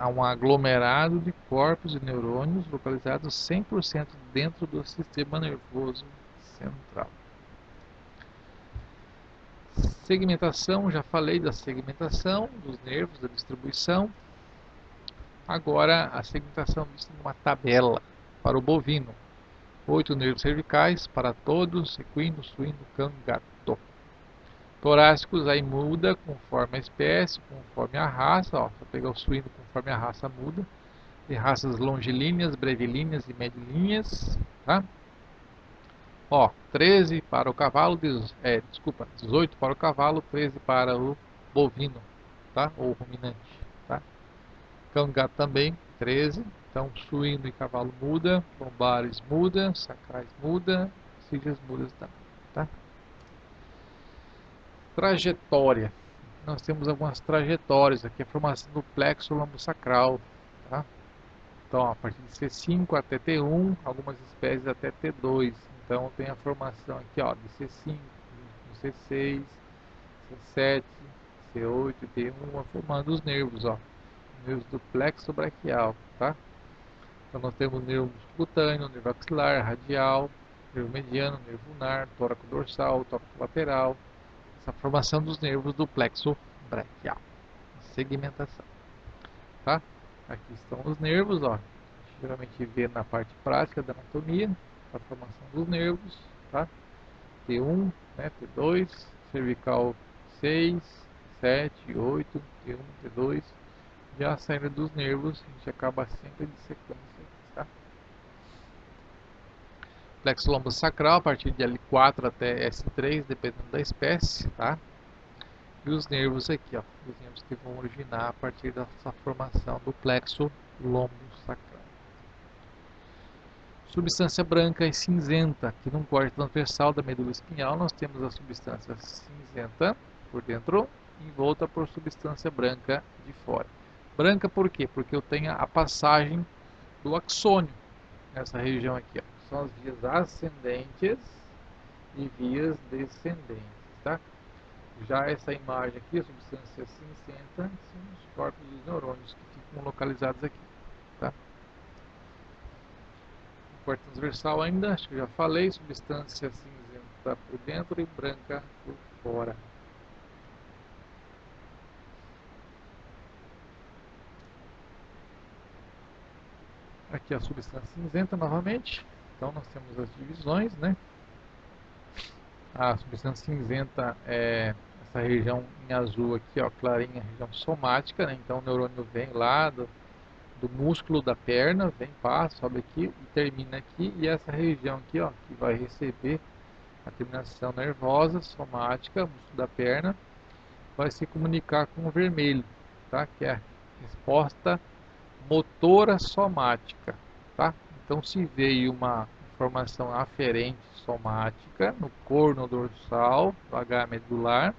um aglomerado de corpos e neurônios localizados 100% dentro do sistema nervoso central. Segmentação, já falei da segmentação dos nervos, da distribuição. Agora a segmentação vista numa tabela para o bovino. 8 nervos cervicais para todos, equino, suíno, cão, gato. Torácicos aí muda conforme a espécie, conforme a raça. Ó, se eu pegar o suíno conforme a raça muda. Tem raças longilíneas, brevilíneas e medilíneas. Tá? Ó, 13 para o cavalo, 18 para o cavalo, 13 para o bovino, tá? Ou ruminante, tá? Cão, gato também, 13. Então, suíno e cavalo muda, lombares muda, sacrais muda, cílias mudas também, tá? Trajetória. Nós temos algumas trajetórias aqui, a formação do plexo lombosacral, tá? Então, a partir de C5 até T1, algumas espécies até T2. Então, tem a formação aqui, ó, de C5, C6, C7, C8, T1, formando os nervos, ó, nervos do plexo braquial, tá? Então, nós temos nervo cutâneo, nervo axilar, radial, nervo mediano, nervo ulnar, tóraco dorsal, tóraco lateral. Essa formação dos nervos do plexo braquial. Segmentação, tá? Aqui estão os nervos, ó. Geralmente vê na parte prática da anatomia, a formação dos nervos, tá? T1, né, T2, cervical 6, 7, 8, T1, T2. Já a saída dos nervos, a gente acaba sempre de sequência, tá? Plexo lombosacral, a partir de L4 até S3, dependendo da espécie, tá? E os nervos aqui, ó, os nervos que vão originar a partir dessa formação do plexo lombosacral. Substância branca e cinzenta, aqui no corte transversal da medula espinhal nós temos a substância cinzenta por dentro, envolta por substância branca de fora. Branca por quê? Porque eu tenho a passagem do axônio nessa região aqui, ó. São as vias ascendentes e vias descendentes, tá? Já essa imagem aqui, a substância cinzenta, são os corpos dos neurônios que ficam localizados aqui, tá? Corte transversal ainda, acho que eu já falei, substância cinzenta por dentro e branca por fora. Aqui a substância cinzenta novamente, então nós temos as divisões, né? A substância cinzenta é essa região em azul aqui, ó, clarinha, região somática, né? Então o neurônio vem lá do músculo da perna, vem, passa, sobe aqui e termina aqui, e essa região aqui, ó, que vai receber a terminação nervosa, somática, músculo da perna, vai se comunicar com o vermelho, tá? Que é a resposta motora somática, tá? Então, se veio uma informação aferente somática no corno dorsal do H medular,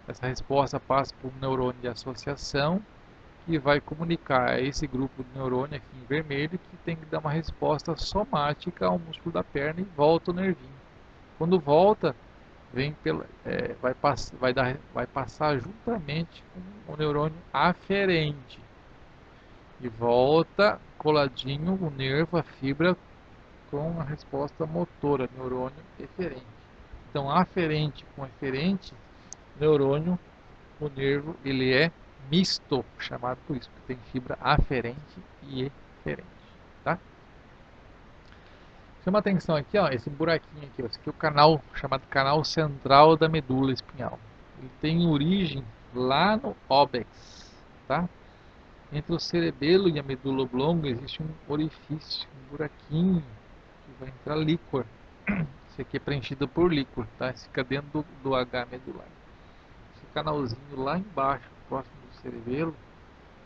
essa resposta passa por um neurônio de associação que vai comunicar a esse grupo de neurônio aqui em vermelho que tem que dar uma resposta somática ao músculo da perna e volta o nervinho. Quando volta, vem pela, vai passar juntamente com o neurônio aferente e volta coladinho o nervo, a fibra, com a resposta motora, neurônio eferente. Então, aferente com eferente, neurônio, o nervo, ele é misto, chamado por isso, porque tem fibra aferente e eferente, tá? Chama atenção aqui, ó, esse buraquinho aqui, esse aqui é o canal chamado canal central da medula espinhal. Ele tem origem lá no óbex, tá? Entre o cerebelo e a medula oblonga existe um orifício, um buraquinho, que vai entrar líquor. Esse aqui é preenchido por líquor, tá? Fica dentro do H medular. Esse canalzinho lá embaixo, próximo do cerebelo,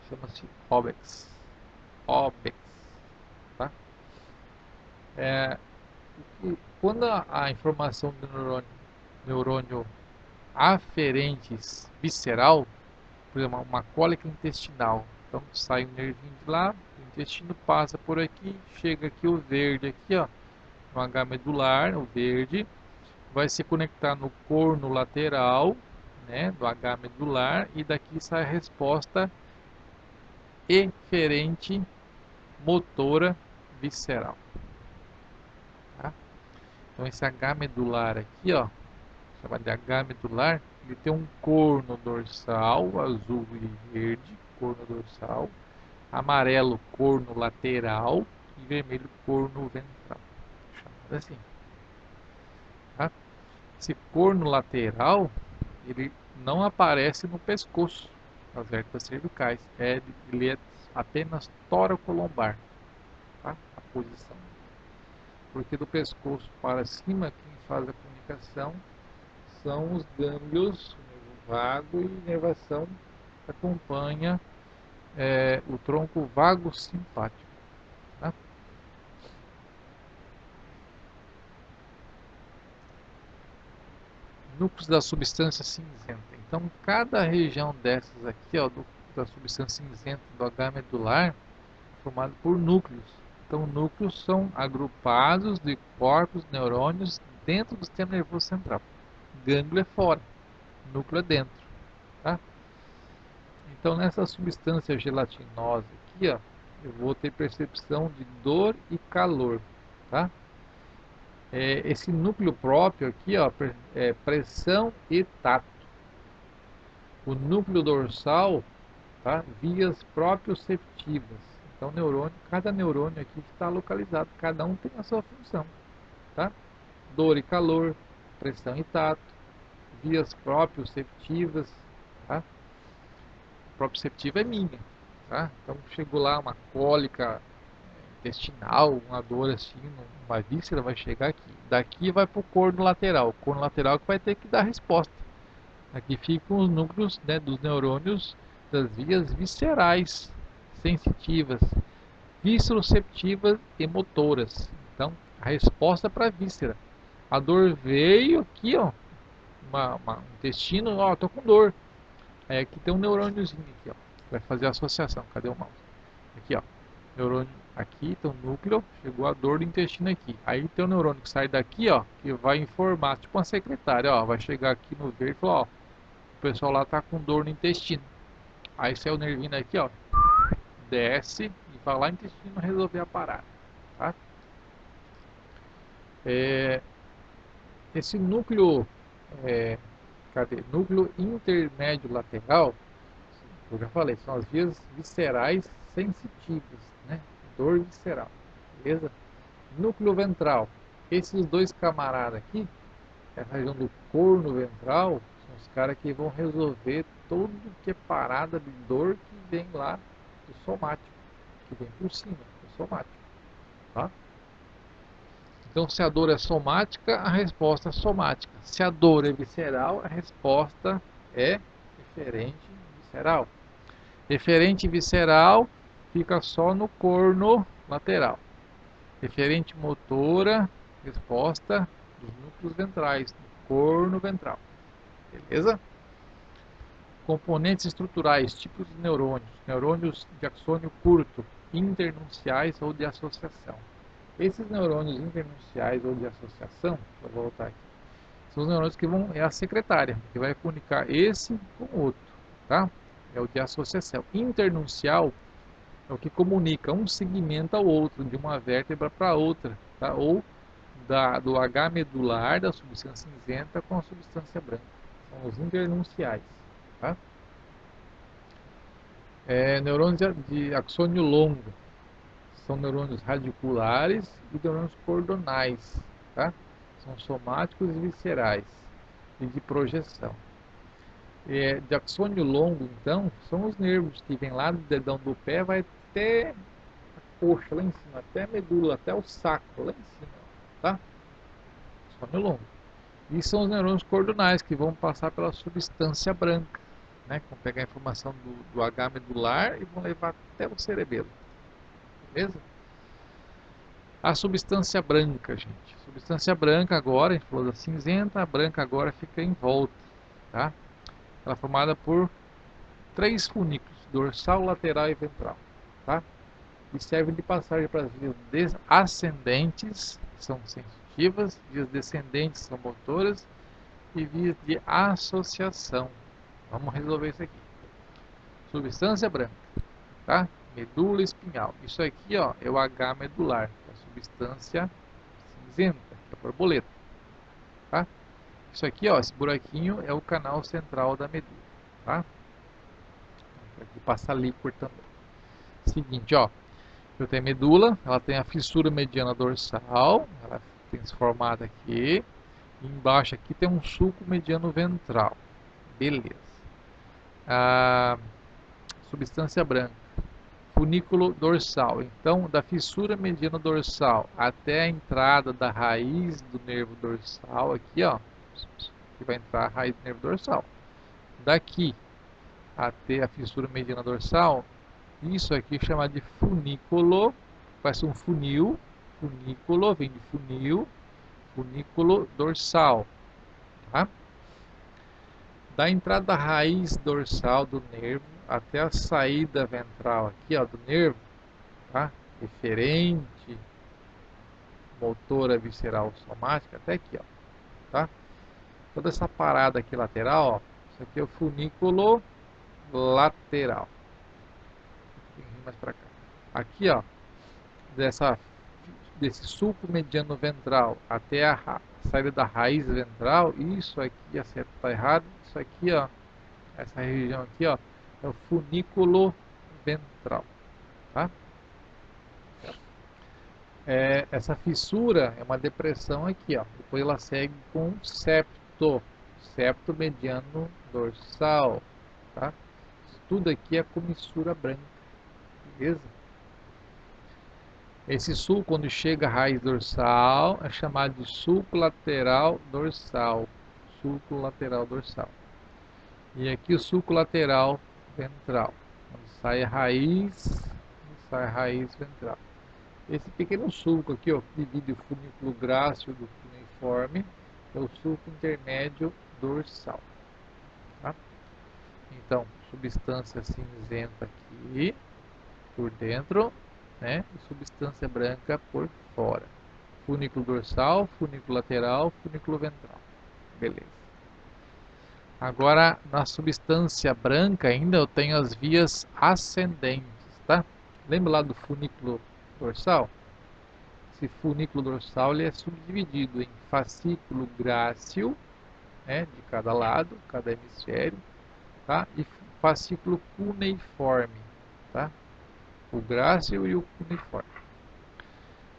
chama-se óbex. Óbex, tá? Quando a informação do neurônio aferentes visceral, por exemplo, uma cólica intestinal. Então sai um nervinho de lá, o intestino passa por aqui, chega aqui o verde aqui, ó, no H medular, o verde, vai se conectar no corno lateral, né, do H medular, e daqui sai a resposta eferente motora visceral. Tá? Então esse H medular aqui, ó, chamado de H medular, ele tem um corno dorsal, azul e verde, corno dorsal, amarelo, corno lateral e vermelho, corno ventral. Chamado assim. Tá? Esse corno lateral, ele não aparece no pescoço, nas vértebras cervicais. Ele é apenas tóraco-lombar, tá? A posição. Porque do pescoço para cima, quem faz a comunicação são os gânglios, o nervo vago e inervação que acompanha o tronco vago simpático. Tá? Núcleos da substância cinzenta. Então, cada região dessas aqui, ó, da substância cinzenta do H medular, é formado por núcleos. Então, núcleos são agrupados de corpos, neurônios dentro do sistema nervoso central. Gânglio é fora, núcleo é dentro. Tá? Então, nessa substância gelatinosa aqui, ó, eu vou ter percepção de dor e calor. Tá? Esse núcleo próprio aqui, ó, é pressão e tato. O núcleo dorsal, tá? Vias proprioceptivas. Então, cada neurônio aqui está localizado, cada um tem a sua função. Tá? Dor e calor, pressão e tato, vias proprioceptivas. Tá? Proprioceptiva é minha. Tá? Então, chegou lá uma cólica intestinal, uma dor assim, uma víscera, vai chegar aqui. Daqui vai para o corno lateral. O corno lateral que vai ter que dar resposta. Aqui ficam os núcleos, né, dos neurônios das vias viscerais, sensitivas, visceroceptivas e motoras. Então, a resposta para a víscera. A dor veio aqui, ó, um intestino, ó, tô com dor. Aí aqui tem um neurôniozinho aqui, ó, vai fazer a associação. Cadê o mouse? Aqui, ó, neurônio aqui, tem um núcleo, chegou a dor do intestino aqui. Aí tem um neurônio que sai daqui, ó, que vai informar, tipo uma secretária, ó, vai chegar aqui no verde e falar, ó, o pessoal lá tá com dor no intestino. Aí sai o nervinho aqui, ó, desce e vai lá no intestino resolver a parada, tá? Esse núcleo, núcleo intermédio lateral, eu já falei, são as vias viscerais sensitivas, né? Dor visceral, beleza? Núcleo ventral, esses dois camaradas aqui, essa região do corno ventral, são os caras que vão resolver tudo que é parada de dor que vem lá do somático, que vem por cima do somático, tá? Então, se a dor é somática, a resposta é somática. Se a dor é visceral, a resposta é eferente visceral. Eferente visceral fica só no corno lateral. Eferente motora, resposta dos núcleos ventrais, do corno ventral. Beleza? Componentes estruturais, tipos de neurônios. Neurônios de axônio curto, internunciais ou de associação. Esses neurônios internunciais ou de associação, vou voltar aqui, são os neurônios que vão, é a secretária, que vai comunicar esse com o outro, tá? É o de associação. Internuncial é o que comunica um segmento ao outro, de uma vértebra para outra, tá? Ou do H medular, da substância cinzenta com a substância branca. São os internunciais, tá? Neurônios de axônio longo. São neurônios radiculares e neurônios cordonais, tá? São somáticos e viscerais e de projeção. De axônio longo, então, são os nervos que vêm lá do dedão do pé, vai até a coxa, lá em cima, até a medula, até o sacro, lá em cima, tá? Axônio longo. E são os neurônios cordonais que vão passar pela substância branca, né? Vão pegar a informação do H medular e vão levar até o cerebelo, beleza? A substância branca, gente. Substância branca agora, a gente falou da cinzenta, a branca agora fica em volta, tá? Ela é formada por 3 funículos, dorsal, lateral e ventral, tá? E servem de passagem para as vias ascendentes, que são sensitivas, vias descendentes, são motoras, e vias de associação. Vamos resolver isso aqui. Substância branca, tá? Medula espinhal. Isso aqui, ó, é o H medular, a substância cinzenta, que é a borboleta, tá? Isso aqui, ó, esse buraquinho é o canal central da medula, tá? Aqui passa líquor também. Seguinte, ó, eu tenho a medula, ela tem a fissura mediana dorsal, ela tem se formado aqui, e embaixo aqui tem um sulco mediano ventral, beleza. A substância branca, funículo dorsal, então da fissura mediana dorsal até a entrada da raiz do nervo dorsal, aqui ó, que vai entrar a raiz do nervo dorsal, daqui até a fissura mediana dorsal, isso aqui é chamado de funículo, vai ser um funil, funículo, vem de funil, funículo dorsal, tá? Da entrada da raiz dorsal do nervo até a saída ventral aqui, ó, do nervo, tá? Referente, motora, visceral, somática, até aqui, ó, tá? Toda essa parada aqui lateral, ó, isso aqui é o funículo lateral. Mais para cá. Aqui, ó, desse sulco mediano ventral até a saída da raiz ventral, isso aqui, a seta está errado, isso aqui, ó, essa região aqui, ó, é o funículo ventral, tá? Essa fissura é uma depressão aqui, ó, depois ela segue com septo mediano dorsal, tá? Isso tudo aqui é comissura branca, beleza? Esse sulco, quando chega à raiz dorsal, é chamado de sulco lateral dorsal. Sulco lateral dorsal. E aqui o sulco lateral ventral. Quando sai a raiz ventral. Esse pequeno sulco aqui, ó, que divide o funículo grácil do cuneiforme, é o sulco intermédio dorsal. Tá? Então, substância cinzenta aqui, por dentro, né? E substância branca por fora. Funículo dorsal, funículo lateral, funículo ventral. Beleza. Agora, na substância branca ainda eu tenho as vias ascendentes, tá? Lembra lá do funículo dorsal? Esse funículo dorsal ele é subdividido em fascículo grácil, né, de cada lado, cada hemisfério, tá? E fascículo cuneiforme, tá? O grácil e o cuneiforme.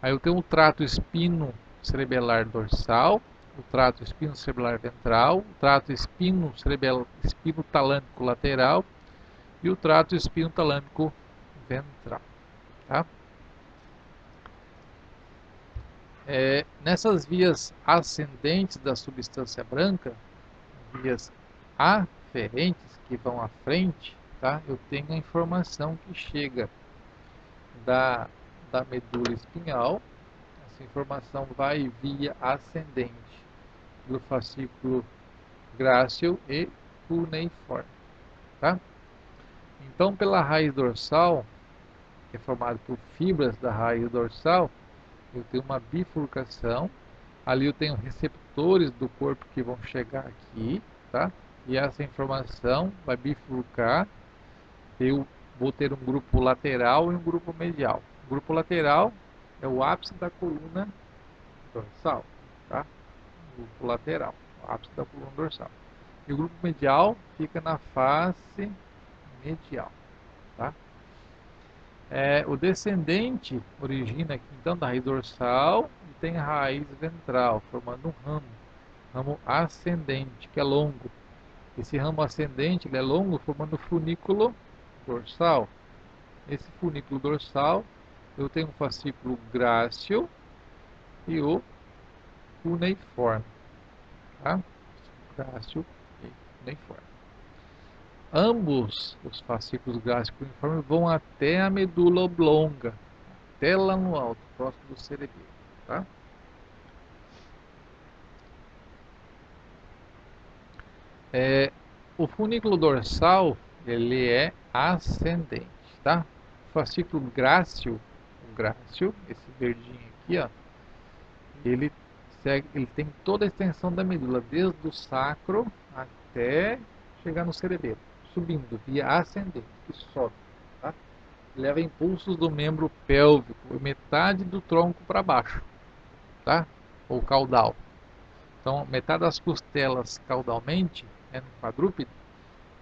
Aí eu tenho o trato espino cerebelar dorsal, o trato espino cerebelar ventral, o trato espino talâmico lateral e o trato espino talâmico ventral, tá? Nessas vias ascendentes da substância branca, vias aferentes que vão à frente, tá? Eu tenho a informação que chega da medula espinhal. Essa informação vai via ascendente do fascículo grácil e cuneiforme, tá? Então, pela raiz dorsal, que é formada por fibras da raiz dorsal, eu tenho uma bifurcação. Ali eu tenho receptores do corpo que vão chegar aqui, tá? E essa informação vai bifurcar. Eu vou ter um grupo lateral e um grupo medial. O grupo lateral é o ápice da coluna dorsal, tá? O grupo lateral, o ápice da coluna dorsal. E o grupo medial fica na face medial, tá? O descendente origina aqui então da raiz dorsal e tem a raiz ventral, formando um ramo ascendente, que é longo, Esse ramo ascendente ele é longo, formando o funículo dorsal. Esse funículo dorsal, eu tenho o fascículo grácil e o cuneiforme, tá? Grácil e cuneiforme. Ambos os fascículos grácil e cuneiforme vão até a medula oblonga, até lá no alto, próximo do cerebelo, tá? O funículo dorsal ele é ascendente, tá? O fascículo grácil, esse verdinho aqui, ó, ele tem toda a extensão da medula, desde o sacro até chegar no cerebelo, subindo via ascendente, que sobe, tá? Leva impulsos do membro pélvico, metade do tronco para baixo, tá? Ou caudal. Então, metade das costelas caudalmente, né, no quadrúpede,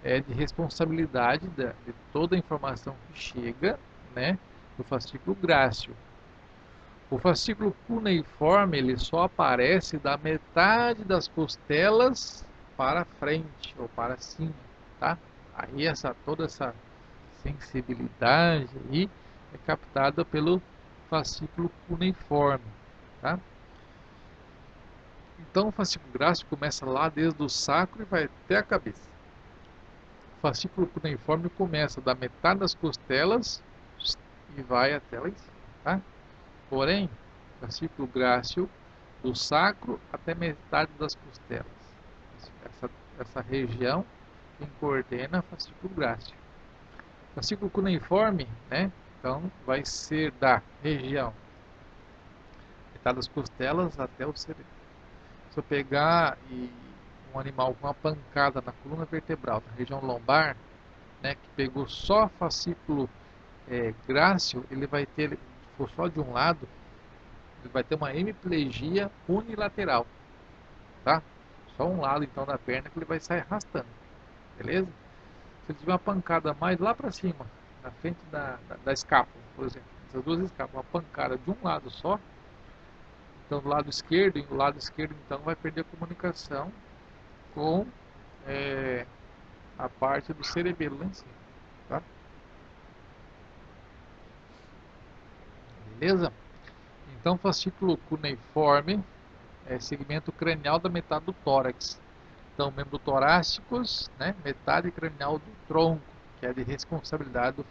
é de responsabilidade de toda a informação que chega, né, do fascículo grácil. O fascículo cuneiforme ele só aparece da metade das costelas para frente ou para cima, tá? Aí toda essa sensibilidade aí é captada pelo fascículo cuneiforme, tá? Então o fascículo grácil começa lá desde o sacro e vai até a cabeça. O fascículo cuneiforme começa da metade das costelas e vai até lá em cima, tá? Porém, o fascículo grácil do sacro até metade das costelas. Essa região quem coordena é o fascículo grácil. O fascículo cuneiforme, né? Então vai ser da região metade das costelas até o cerebelo. Se eu pegar um animal com uma pancada na coluna vertebral, na região lombar, né, que pegou só fascículo grácil, ele vai ter, se for só de um lado, ele vai ter uma hemiplegia unilateral, tá? Só um lado então da perna que ele vai sair arrastando, beleza? Se ele tiver uma pancada mais lá para cima, na frente da escápula, por exemplo, essas duas escápulas, uma pancada de um lado só, então do lado esquerdo, e o lado esquerdo então vai perder a comunicação com a parte do cerebelo lá em cima, tá? Beleza? Então, fascículo cuneiforme é segmento cranial da metade do tórax. Então, membros torácicos, né, metade cranial do tronco, que é de responsabilidade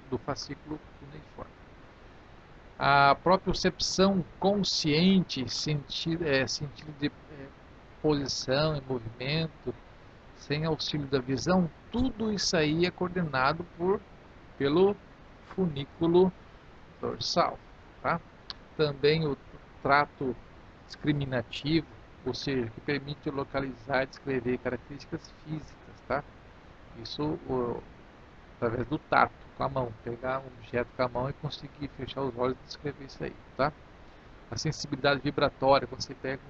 do fascículo cuneiforme. A propriocepção consciente, sentido de posição e movimento, sem auxílio da visão, tudo isso aí é coordenado pelo funículo dorsal, tá? Também o trato discriminativo, ou seja, que permite localizar e descrever características físicas, tá? Isso através do tato, com a mão, pegar um objeto com a mão e conseguir fechar os olhos e descrever isso aí, tá? A sensibilidade vibratória, quando você pega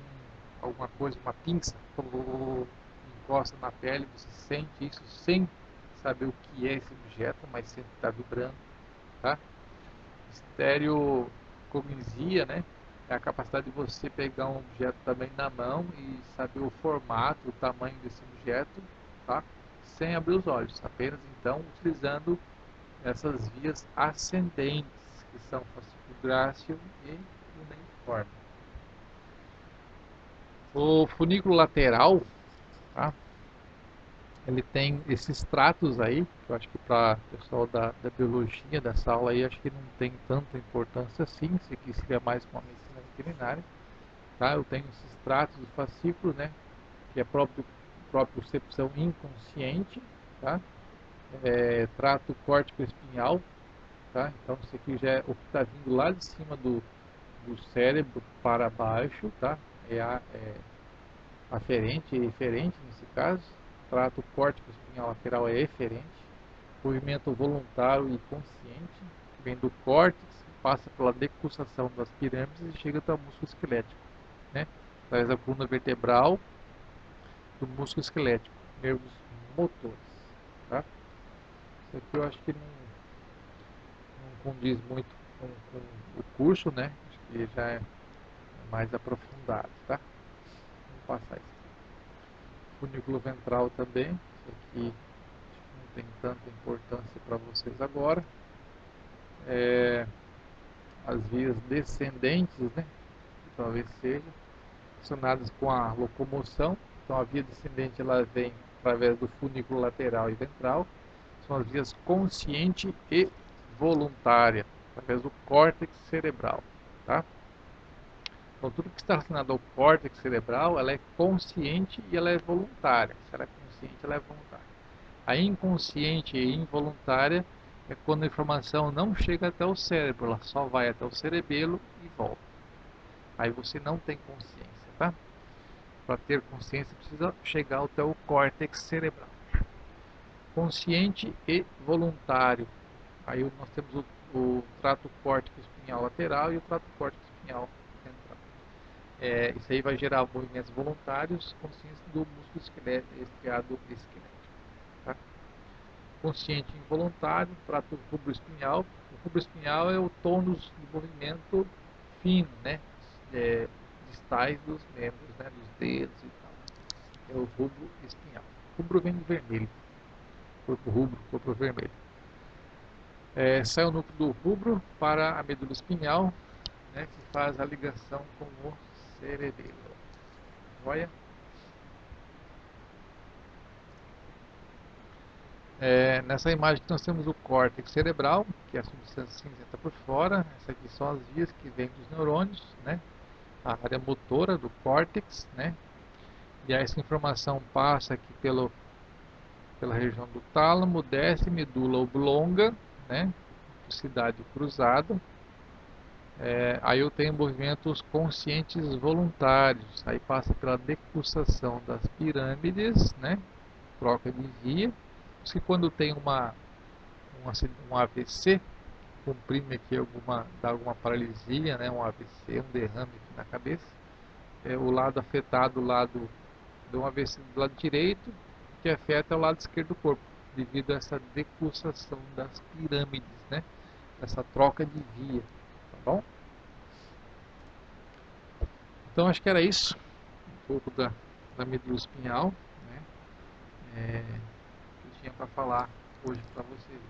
alguma coisa, uma pinça, encosta na pele, você sente isso sem saber o que é esse objeto, mas sente que está vibrando, tá? Estereocognia, né? É a capacidade de você pegar um objeto também na mão e saber o formato, o tamanho desse objeto, tá? Sem abrir os olhos, apenas então utilizando essas vias ascendentes, que são fascículo grácil e cuneiforme. O funículo lateral, tá? Ele tem esses tratos aí, que eu acho que para o pessoal da biologia dessa aula aí, acho que não tem tanta importância assim, isso aqui seria mais uma medicina veterinária, tá? Eu tenho esses tratos do fascículo, né, que é propriocepção inconsciente, tá? Trato córtico espinhal, tá? Então isso aqui já é o que está vindo lá de cima do cérebro para baixo, tá? Aferente e eferente nesse caso. Trato córtico espinhal lateral é eferente. Movimento voluntário e consciente, vem do córtex, passa pela decussação das pirâmides e chega até o músculo esquelético, né? Através da coluna vertebral do músculo esquelético, nervos motores, tá? Isso aqui eu acho que não condiz muito com o curso, né? Acho que já é mais aprofundado, tá? Vamos passar isso. funículo ventral também. Isso aqui não tem tanta importância para vocês agora. As vias descendentes, né, que talvez sejam relacionadas com a locomoção. Então a via descendente ela vem através do funículo lateral e ventral. São as vias consciente e voluntária, através do córtex cerebral, tá? Então tudo que está relacionado ao córtex cerebral, ela é consciente e ela é voluntária. Se ela é consciente, ela é voluntária. A inconsciente e involuntária é quando a informação não chega até o cérebro, ela só vai até o cerebelo e volta. Aí você não tem consciência, tá? Para ter consciência precisa chegar até o córtex cerebral. Consciente e voluntário. Aí nós temos o trato córtex espinhal lateral e o trato córtex espinhal central. Isso aí vai gerar movimentos voluntários, consciência do músculo estriado esquelético. Tá? Consciente e involuntário, trato rubroespinhal. O rubroespinhal é o tônus de movimento fino, né? Distais dos membros, né? Dos dedos e tal. É o rubro espinhal. Rubro vem de vermelho. Corpo rubro, corpo vermelho. Sai o núcleo do rubro para a medula espinhal, né? Que faz a ligação com o cerebelo. Olha. Nessa imagem nós temos o córtex cerebral, que é a substância cinzenta por fora. Essas aqui são as vias que vêm dos neurônios, né? A área motora do córtex, né? E aí essa informação passa aqui pela região do tálamo, desce medula oblonga, né? Cidade cruzada. Aí eu tenho movimentos conscientes voluntários. Aí passa pela decussação das pirâmides, né? Troca de via. Porque quando tem um AVC, comprime aqui dá alguma paralisia, né? Um AVC, um derrame aqui na cabeça. O lado afetado, o lado do AVC do lado direito, que afeta é o lado esquerdo do corpo, devido a essa decussação das pirâmides, né? Essa troca de via, tá bom? Então acho que era isso, um pouco da medula espinhal, né? Que eu tinha para falar hoje para vocês.